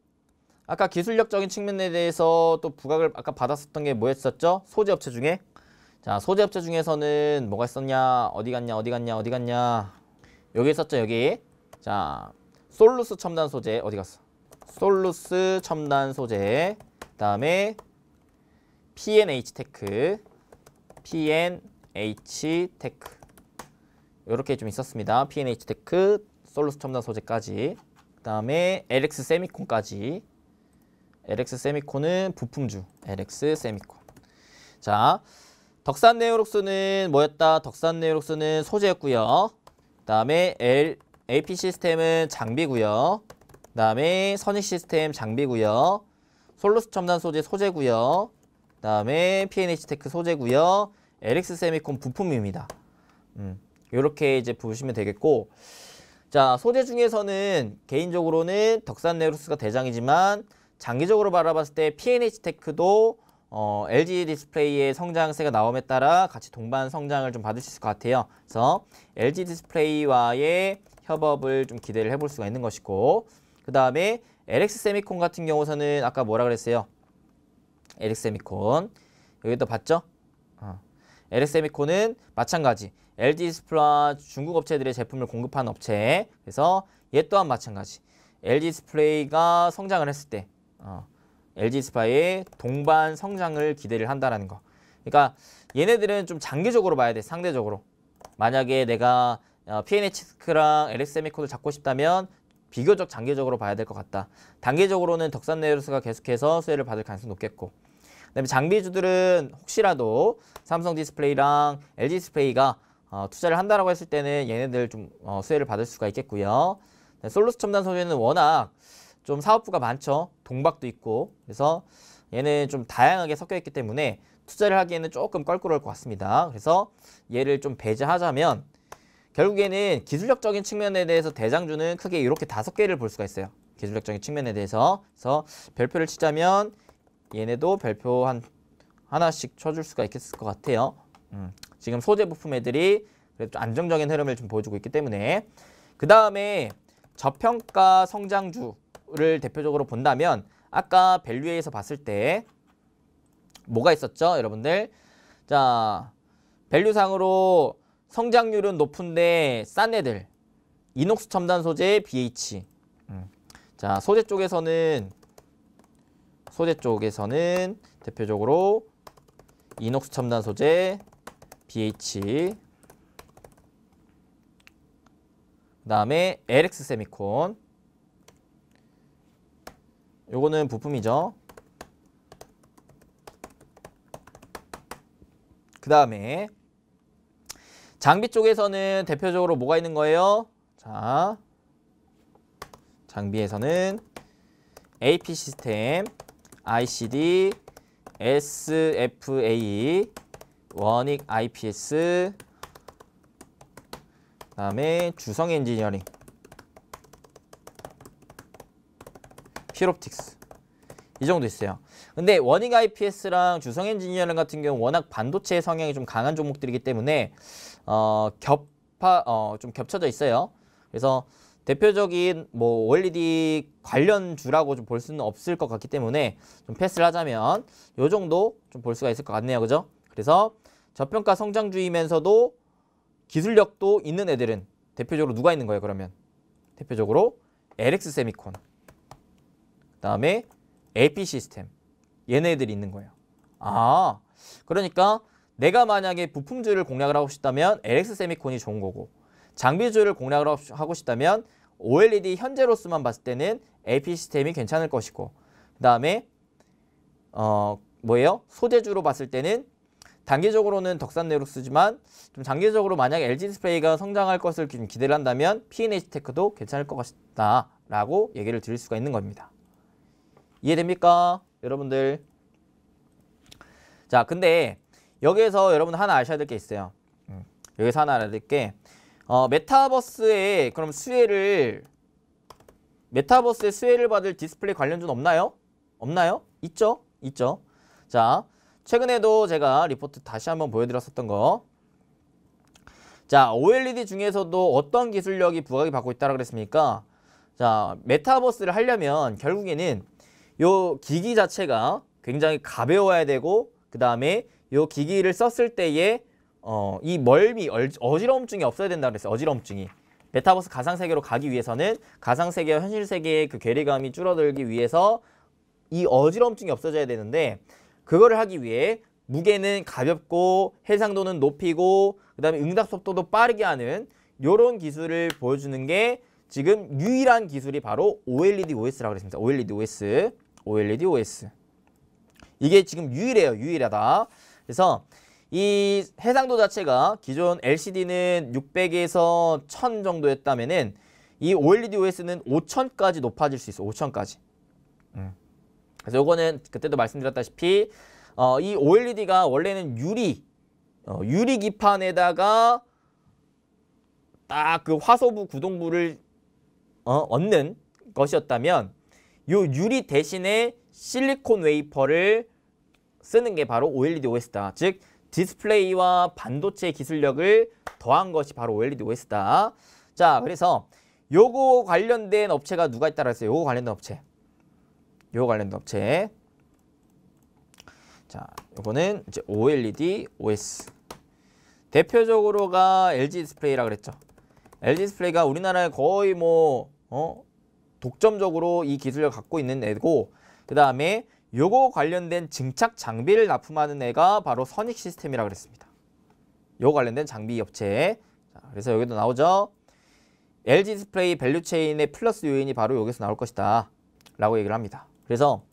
아까 기술력적인 측면에 대해서 또 부각을 아까 받았었던 게 뭐였었죠? 소재업체 중에. 자, 소재업체 중에서는 뭐가 있었냐? 어디 갔냐? 어디 갔냐? 어디 갔냐? 여기 있었죠, 여기. 자, 솔루스 첨단 소재 어디 갔어? 솔루스 첨단 소재. 그 다음에 P&H 테크, P&H 테크 이렇게 좀 있었습니다. P&H 테크, 솔루스 첨단 소재까지. 그 다음에 LX 세미콘까지. LX 세미콘은 부품주. LX 세미콘. 자, 덕산 네오룩스는 뭐였다? 덕산 네오룩스는 소재였고요. 그 다음에 AP 시스템은 장비고요. 그 다음에 선익 시스템 장비고요. 솔루스 첨단 소재 소재고요. 그 다음에 P&H 테크 소재고요. LX 세미콘 부품입니다. 이렇게 이제 보시면 되겠고, 자, 소재 중에서는 개인적으로는 덕산 네오룩스가 대장이지만 장기적으로 바라봤을 때 P&H 테크도 LG 디스플레이의 성장세가 나옴에 따라 같이 동반 성장을 좀 받을 수 있을 것 같아요. 그래서 LG 디스플레이와의 협업을 좀 기대를 해볼 수가 있는 것이고, 그 다음에 LX 세미콘 같은 경우서는 아까 뭐라 그랬어요? LX 세미콘 여기도 봤죠? LX 세미콘은 마찬가지 LG 디스플레이와 중국 업체들의 제품을 공급하는 업체. 그래서 얘 또한 마찬가지 LG 디스플레이가 성장을 했을 때 LG 디스플레이의 동반 성장을 기대를 한다라는 거. 그러니까 얘네들은 좀 장기적으로 봐야 돼. 상대적으로. 만약에 내가 P&H 테크랑 LX 세미콘을 잡고 싶다면 비교적 장기적으로 봐야 될 것 같다. 단기적으로는 덕산 네오룩스가 계속해서 수혜를 받을 가능성이 높겠고, 그다음에 장비주들은 혹시라도 삼성 디스플레이랑 LG 디스플레이가 투자를 한다라고 했을 때는 얘네들 좀 수혜를 받을 수가 있겠고요. 솔루스 첨단 소재는 워낙 좀 사업부가 많죠. 동박도 있고. 그래서 얘는 좀 다양하게 섞여 있기 때문에 투자를 하기에는 조금 껄끄러울 것 같습니다. 그래서 얘를 좀 배제하자면 결국에는 기술력적인 측면에 대해서 대장주는 크게 이렇게 5개를 볼 수가 있어요. 기술력적인 측면에 대해서. 그래서 별표를 치자면 얘네도 별표 하나씩 쳐줄 수가 있을 것 같아요. 지금 소재 부품 애들이 그래도 좀 안정적인 흐름을 좀 보여주고 있기 때문에. 그 다음에 저평가 성장주를 대표적으로 본다면 아까 밸류에서 봤을 때 뭐가 있었죠, 여러분들? 자, 밸류상으로 성장률은 높은데 싼 애들. 이녹스 첨단 소재 BH. 자, 소재 쪽에서는 대표적으로 이녹스 첨단 소재 BH. 그 다음에 LX 세미콘. 요거는 부품이죠. 그 다음에 장비 쪽에서는 대표적으로 뭐가 있는 거예요? 자, 장비에서는 AP 시스템, ICD, SFA, 원익 IPS, 그 다음에 주성 엔지니어링, 필옵틱스. 이 정도 있어요. 근데 원익 IPS랑 주성 엔지니어링 같은 경우 워낙 반도체 성향이 좀 강한 종목들이기 때문에 좀 겹쳐져 있어요. 그래서 대표적인 뭐 OLED 관련주라고 좀 볼 수는 없을 것 같기 때문에 좀 패스를 하자면 요 정도 좀 볼 수가 있을 것 같네요. 그죠? 그래서 저평가 성장주이면서도 기술력도 있는 애들은 대표적으로 누가 있는 거예요, 그러면? 대표적으로 LX 세미콘, 그 다음에 AP 시스템, 얘네들이 있는 거예요. 아, 그러니까 내가 만약에 부품주를 공략을 하고 싶다면 LX 세미콘이 좋은 거고, 장비주를 공략을 하고 싶다면 OLED 현재로서만 봤을 때는 AP 시스템이 괜찮을 것이고, 그 다음에 뭐예요? 소재주로 봤을 때는 단기적으로는 덕산 네오룩스지만 좀 장기적으로 만약에 LG 디스플레이가 성장할 것을 좀 기대를 한다면 P&H 테크도 괜찮을 것 같다 라고 얘기를 드릴 수가 있는 겁니다. 이해됩니까, 여러분들? 자, 근데 여기에서 여러분 하나 아셔야 될 게 있어요. 여기서 하나 알아야 될 게 메타버스의 수혜를 받을 디스플레이 관련주는 없나요? 없나요? 있죠? 있죠. 자, 최근에도 제가 리포트 다시 한번 보여드렸었던 거. 자, OLED 중에서도 어떤 기술력이 부각이 받고 있다고 그랬습니까? 자, 메타버스를 하려면 결국에는 요 기기 자체가 굉장히 가벼워야 되고, 그 다음에 요 기기를 썼을 때에 이 멀미, 어지러움증이 없어야 된다고 그랬어요. 어지러움증이. 메타버스 가상세계로 가기 위해서는 가상세계와 현실세계의 그 괴리감이 줄어들기 위해서 이 어지러움증이 없어져야 되는데, 그거를 하기 위해 무게는 가볍고 해상도는 높이고 그 다음에 응답 속도도 빠르게 하는 요런 기술을 보여주는 게 지금 유일한 기술이 바로 OLED OS라고 그랬습니다. OLED OS. OLED OS. 이게 지금 유일해요. 유일하다. 그래서 이 해상도 자체가 기존 LCD는 600에서 1000 정도였다면은 이 OLED OS는 5000까지 높아질 수 있어. 5000까지. 그래서 요거는 그때도 말씀드렸다시피 이 OLED가 원래는 유리 기판에다가 딱 그 화소부 구동부를 얻는 것이었다면 요 유리 대신에 실리콘 웨이퍼를 쓰는 게 바로 OLED OS다. 즉 디스플레이와 반도체 기술력을 더한 것이 바로 OLED OS다. 자, 그래서 요거 관련된 업체가 누가 있다고 했어요? 요거 관련된 업체. 요거 관련된 업체. 자, 요거는 이제 OLED OS. 대표적으로가 LG 디스플레이라 그랬죠. LG 디스플레이가 우리나라에 거의 뭐 독점적으로 이 기술을 갖고 있는 애고, 그 다음에 요거 관련된 증착 장비를 납품하는 애가 바로 선익 시스템이라 그랬습니다. 요거 관련된 장비 업체. 자, 그래서 여기도 나오죠. LG 디스플레이 밸류체인의 플러스 요인이 바로 여기서 나올 것이다 라고 얘기를 합니다. 그래서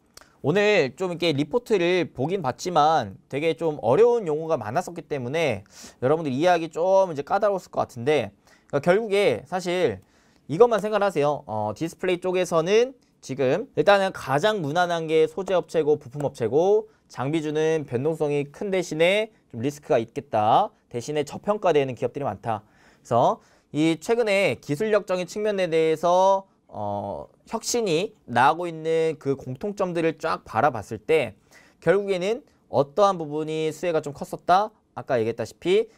오늘 좀 이렇게 리포트를 보긴 봤지만 되게 좀 어려운 용어가 많았었기 때문에 여러분들 이해하기 좀 이제 까다로웠을 것 같은데, 그러니까 결국에 사실 이것만 생각하세요. 디스플레이 쪽에서는 지금 일단은 가장 무난한 게 소재 업체고 부품 업체고, 장비주는 변동성이 큰 대신에 좀 리스크가 있겠다. 대신에 저평가되는 기업들이 많다. 그래서 이 최근에 기술력적인 측면에 대해서 혁신이 나오고 있는 그 공통점들을 쫙 바라봤을 때 결국에는 어떠한 부분이 수혜가 좀 컸었다? 아까 얘기했다시피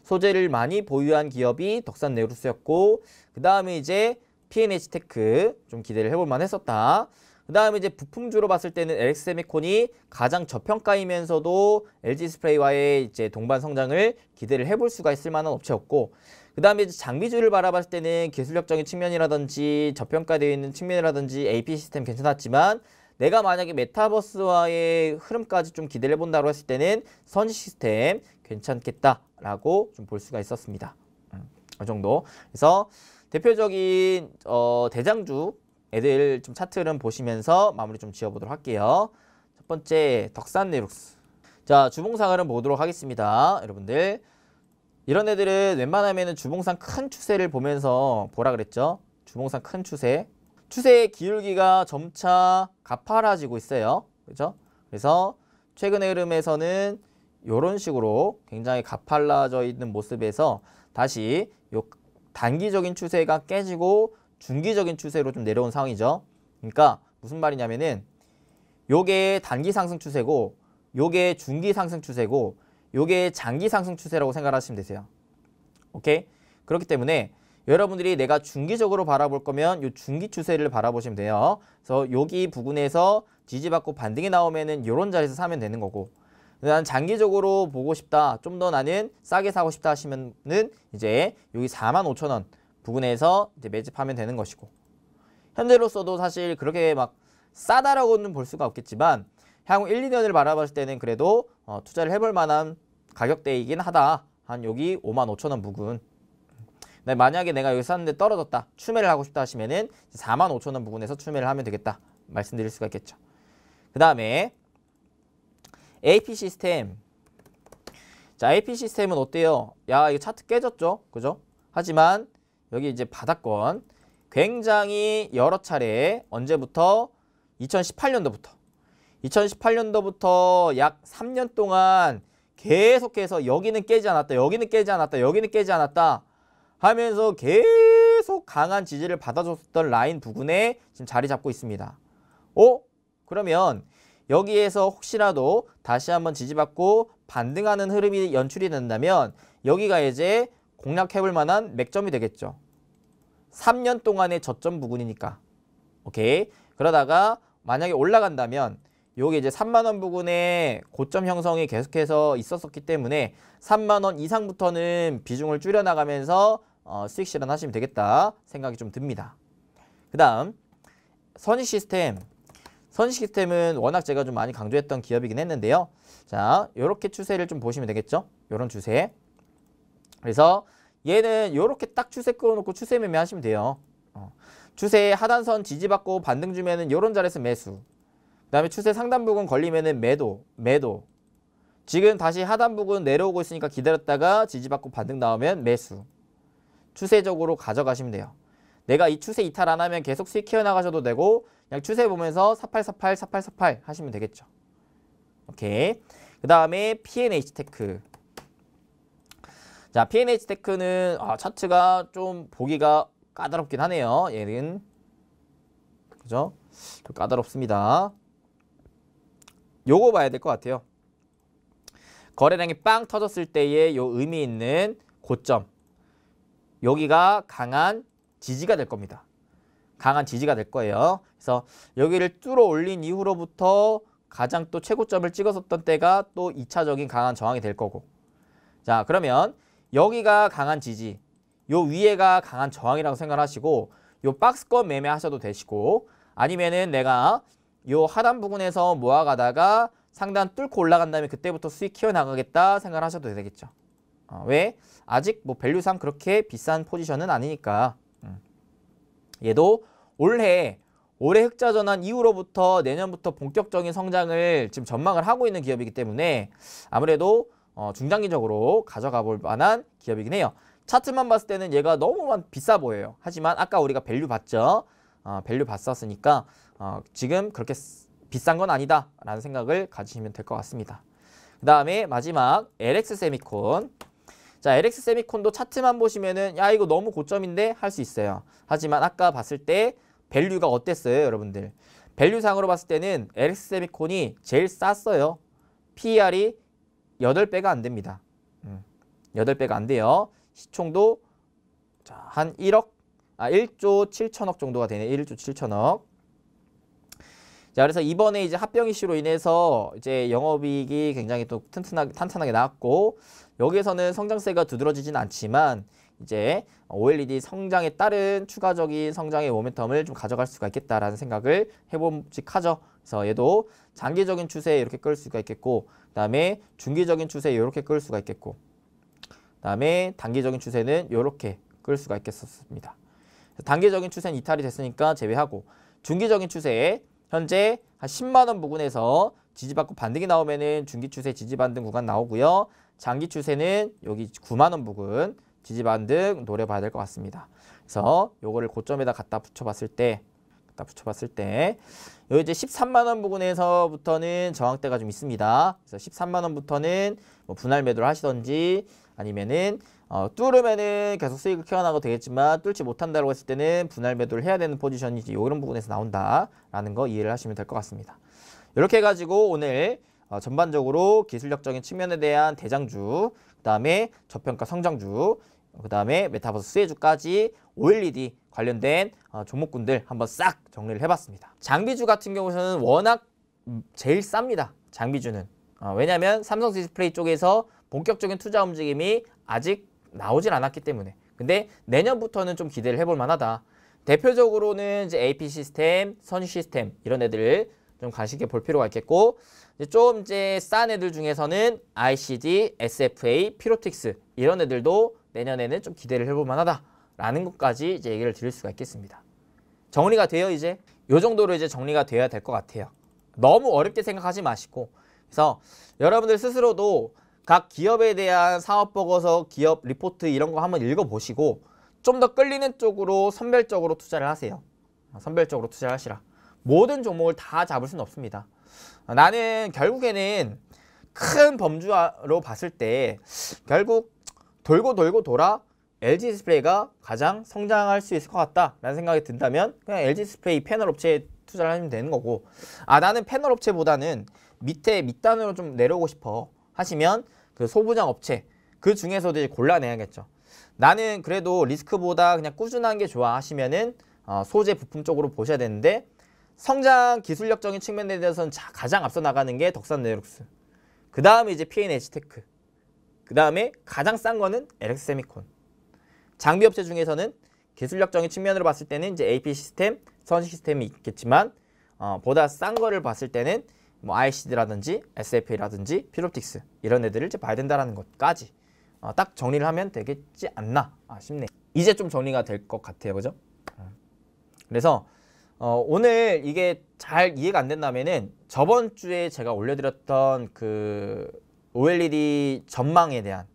소재를 많이 보유한 기업이 덕산 네루스였고, 그 다음에 이제 P&H테크 좀 기대를 해볼 만 했었다. 그 다음에 이제 부품주로 봤을 때는 LX세미콘이 가장 저평가이면서도 LG 디스플레이와의 이제 동반 성장을 기대를 해볼 수가 있을 만한 업체였고, 그 다음에 이제 장비주를 바라봤을 때는 기술력적인 측면이라든지 저평가되어 있는 측면이라든지 AP 시스템 괜찮았지만, 내가 만약에 메타버스와의 흐름까지 좀 기대를 해본다고 했을 때는 선익 시스템 괜찮겠다라고 좀 볼 수가 있었습니다. 이 정도. 그래서 대표적인 대장주 애들 좀 차트를 보시면서 마무리 좀 지어보도록 할게요. 첫 번째 덕산 네룩스. 자, 주봉상을 보도록 하겠습니다. 여러분들 이런 애들은 웬만하면 주봉상 큰 추세를 보면서 보라 그랬죠. 주봉상 큰 추세의 기울기가 점차 가파라지고 있어요. 그렇죠? 그래서 최근의 흐름에서는 이런 식으로 굉장히 가팔라져 있는 모습에서 다시 요 단기적인 추세가 깨지고 중기적인 추세로 좀 내려온 상황이죠. 그러니까 무슨 말이냐면은 요게 단기 상승 추세고 요게 중기 상승 추세고 요게 장기 상승 추세라고 생각하시면 되세요. 오케이? 그렇기 때문에 여러분들이 내가 중기적으로 바라볼 거면 요 중기 추세를 바라보시면 돼요. 그래서 여기 부근에서 지지받고 반등이 나오면은 요런 자리에서 사면 되는 거고, 난 장기적으로 보고 싶다, 좀 더 나는 싸게 사고 싶다 하시면은 이제 여기 45,000원 부근에서 이제 매집하면 되는 것이고, 현재로서도 사실 그렇게 막 싸다라고는 볼 수가 없겠지만 향후 1, 2년을 바라봤을 때는 그래도 투자를 해볼 만한 가격대이긴 하다. 한 여기 55,000원 부근. 만약에 내가 여기 샀는데 떨어졌다, 추매를 하고 싶다 하시면은 45,000원 부근에서 추매를 하면 되겠다 말씀드릴 수가 있겠죠. 그 다음에 AP 시스템. 자, AP 시스템은 어때요? 야, 이거 차트 깨졌죠? 그죠? 하지만 여기 이제 바닥권 굉장히 여러 차례 언제부터? 2018년도부터 약 3년 동안 계속해서 여기는 깨지 않았다, 여기는 깨지 않았다, 여기는 깨지 않았다 하면서 계속 강한 지지를 받아줬던 라인 부근에 지금 자리 잡고 있습니다. 그러면 여기에서 혹시라도 다시 한번 지지받고 반등하는 흐름이 연출이 된다면 여기가 이제 공략해볼 만한 맥점이 되겠죠. 3년 동안의 저점 부근이니까. 오케이. 그러다가 만약에 올라간다면 요게 이제 3만원 부근의 고점 형성이 계속해서 있었기 때문에 3만원 이상부터는 비중을 줄여나가면서 수익 실현하시면 되겠다 생각이 좀 듭니다. 그 다음 선익시스템. 선익시스템은 워낙 제가 좀 많이 강조했던 기업이긴 했는데요. 자, 요렇게 추세를 좀 보시면 되겠죠. 요런 추세. 그래서 얘는 요렇게 딱 추세 끌어놓고 추세 매매 하시면 돼요. 추세 하단선 지지받고 반등 주면은 요런 자리에서 매수. 그 다음에 추세 상단 부근 걸리면은 매도. 지금 다시 하단 부근 내려오고 있으니까 기다렸다가 지지받고 반등 나오면 매수. 추세적으로 가져가시면 돼요. 내가 이 추세 이탈 안 하면 계속 수익 키워나가셔도 되고 그냥 추세 보면서 4848, 4848 하시면 되겠죠. 오케이. 그 다음에 P&H테크. 자, P&H테크는 차트가 좀 보기가 까다롭긴 하네요. 얘는 그죠? 좀 까다롭습니다. 요거 봐야 될 것 같아요. 거래량이 빵 터졌을 때의 요 의미 있는 고점. 여기가 강한 지지가 될 겁니다. 강한 지지가 될 거예요. 그래서 여기를 뚫어 올린 이후로부터 가장 또 최고점을 찍었었던 때가 또 2차적인 강한 저항이 될 거고. 자, 그러면 여기가 강한 지지, 요 위에가 강한 저항이라고 생각하시고 요 박스권 매매하셔도 되시고 아니면은 내가 요 하단 부분에서 모아가다가 상단 뚫고 올라간 다음에 그때부터 수익 키워나가겠다 생각하셔도 되겠죠. 왜? 아직 뭐 밸류상 그렇게 비싼 포지션은 아니니까. 얘도 올해 흑자 전환 이후로부터 내년부터 본격적인 성장을 지금 전망을 하고 있는 기업이기 때문에 아무래도 중장기적으로 가져가 볼 만한 기업이긴 해요. 차트만 봤을 때는 얘가 너무 비싸 보여요. 하지만 아까 우리가 밸류 봤죠. 밸류 봤었으니까 지금 그렇게 비싼 건 아니다 라는 생각을 가지시면 될 것 같습니다. 그 다음에 마지막 LX세미콘. 자, LX세미콘도 차트만 보시면은 야 이거 너무 고점인데 할 수 있어요. 하지만 아까 봤을 때 밸류가 어땠어요 여러분들? 밸류상으로 봤을 때는 LX세미콘이 제일 쌌어요. PER이 8배가 안 됩니다. 8배가 안 돼요. 시총도 자, 한 1조 7천억 정도가 되네. 1조 7천억. 자, 그래서 이번에 이제 합병 이슈로 인해서 이제 영업이익이 굉장히 또 탄탄하게 나왔고 여기에서는 성장세가 두드러지진 않지만 이제 OLED 성장에 따른 추가적인 성장의 모멘텀을 좀 가져갈 수가 있겠다라는 생각을 해봄직하죠. 그래서 얘도 장기적인 추세에 이렇게 끌 수가 있겠고 그다음에 중기적인 추세에 이렇게 끌 수가 있겠고 그다음에 단기적인 추세는 이렇게 끌 수가 있겠습니다. 단기적인 추세는 이탈이 됐으니까 제외하고 중기적인 추세에 현재 한 10만 원 부근에서 지지받고 반등이 나오면은 중기 추세 지지 반등 구간 나오고요. 장기 추세는 여기 9만 원 부근 지지 반등 노려봐야 될 것 같습니다. 그래서 요거를 고점에다 갖다 붙여봤을 때 여기 이제 13만 원 부근에서부터는 저항대가 좀 있습니다. 그래서 13만 원부터는 뭐 분할 매도를 하시던지 아니면은 뚫으면은 계속 수익을 키워나가도 되겠지만 뚫지 못한다고 했을 때는 분할 매도를 해야 되는 포지션이 이런 부분에서 나온다라는 거 이해를 하시면 될 것 같습니다. 이렇게 해가지고 오늘 전반적으로 기술력적인 측면에 대한 대장주, 그 다음에 저평가 성장주, 그 다음에 메타버스 수혜주까지 OLED 관련된 종목군들 한번 싹 정리를 해봤습니다. 장비주 같은 경우는 워낙 제일 쌉니다. 장비주는. 왜냐하면 삼성 디스플레이 쪽에서 본격적인 투자 움직임이 아직 나오진 않았기 때문에. 근데 내년부터는 좀 기대를 해볼 만하다. 대표적으로는 이제 AP 시스템, 선유 시스템 이런 애들을 좀 관심 있게 볼 필요가 있겠고 좀 이제 싼 애들 중에서는 ICD, SFA, 피로틱스 이런 애들도 내년에는 좀 기대를 해볼 만하다라는 것까지 이제 얘기를 드릴 수가 있겠습니다. 정리가 돼요 이제? 요 정도로 이제 정리가 돼야 될 것 같아요. 너무 어렵게 생각하지 마시고 그래서 여러분들 스스로도 각 기업에 대한 사업 보고서, 기업 리포트 이런 거 한번 읽어보시고 좀 더 끌리는 쪽으로 선별적으로 투자를 하세요. 선별적으로 투자를 하시라. 모든 종목을 다 잡을 수는 없습니다. 나는 결국에는 큰 범주로 봤을 때 결국 돌고 돌아 LG 디스플레이가 가장 성장할 수 있을 것 같다라는 생각이 든다면 그냥 LG 디스플레이 패널 업체에 투자를 하면 되는 거고, 아 나는 패널 업체보다는 밑단으로 좀 내려오고 싶어 하시면 그 소부장 업체 그 중에서도 이제 골라내야겠죠. 나는 그래도 리스크보다 그냥 꾸준한 게 좋아 하시면은 소재 부품 쪽으로 보셔야 되는데, 성장 기술력적인 측면에 대해서는 가장 앞서 나가는 게 덕산 네이룩스, 그 다음에 이제 P&H테크, 그 다음에 가장 싼 거는 LX세미콘. 장비 업체 중에서는 기술력적인 측면으로 봤을 때는 이제 AP 시스템, 선 시스템이 있겠지만 보다 싼 거를 봤을 때는 뭐 ICD라든지 SFA라든지 필옵틱스 이런 애들을 이제 봐야 된다는 것까지 딱 정리를 하면 되겠지 않나 싶네. 이제 좀 정리가 될 것 같아요, 그죠? 그래서 오늘 이게 잘 이해가 안 된다면은 저번 주에 제가 올려드렸던 그 OLED 전망에 대한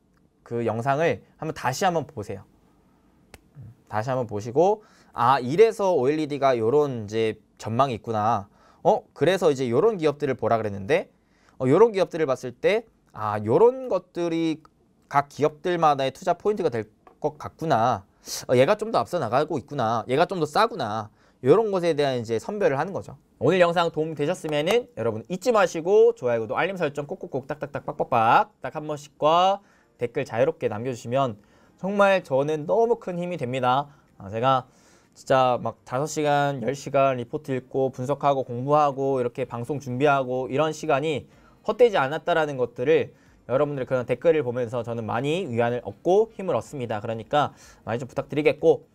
그 영상을 다시 한번 보세요. 다시 한번 보시고, 아 이래서 OLED가 요런 이제 전망이 있구나. 그래서 이제 요런 기업들을 보라 그랬는데, 요런 기업들을 봤을 때 아 요런 것들이 각 기업들마다의 투자 포인트가 될 것 같구나. 얘가 좀 더 앞서 나가고 있구나. 얘가 좀 더 싸구나. 이런 것에 대한 이제 선별을 하는 거죠. 오늘 영상 도움 되셨으면은 여러분 잊지 마시고 좋아요, 구독, 알림 설정 꼭꼭꼭 딱딱딱 빡빡빡 딱 한 번씩과 댓글 자유롭게 남겨주시면 정말 저는 너무 큰 힘이 됩니다. 제가 진짜 막 5시간, 10시간 리포트 읽고 분석하고 공부하고 이렇게 방송 준비하고 이런 시간이 헛되지 않았다라는 것들을 여러분들의 그런 댓글을 보면서 저는 많이 위안을 얻고 힘을 얻습니다. 그러니까 많이 좀 부탁드리겠고,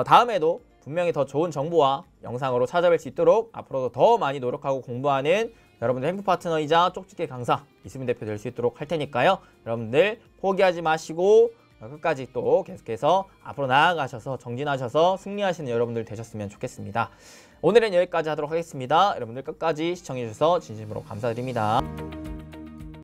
다음에도 분명히 더 좋은 정보와 영상으로 찾아뵐 수 있도록 앞으로도 더 많이 노력하고 공부하는 여러분들 행복 파트너이자 쪽집게 강사 이수민 대표 될 수 있도록 할 테니까요. 여러분들 포기하지 마시고 끝까지 또 계속해서 앞으로 나아가셔서 정진하셔서 승리하시는 여러분들 되셨으면 좋겠습니다. 오늘은 여기까지 하도록 하겠습니다. 여러분들 끝까지 시청해주셔서 진심으로 감사드립니다.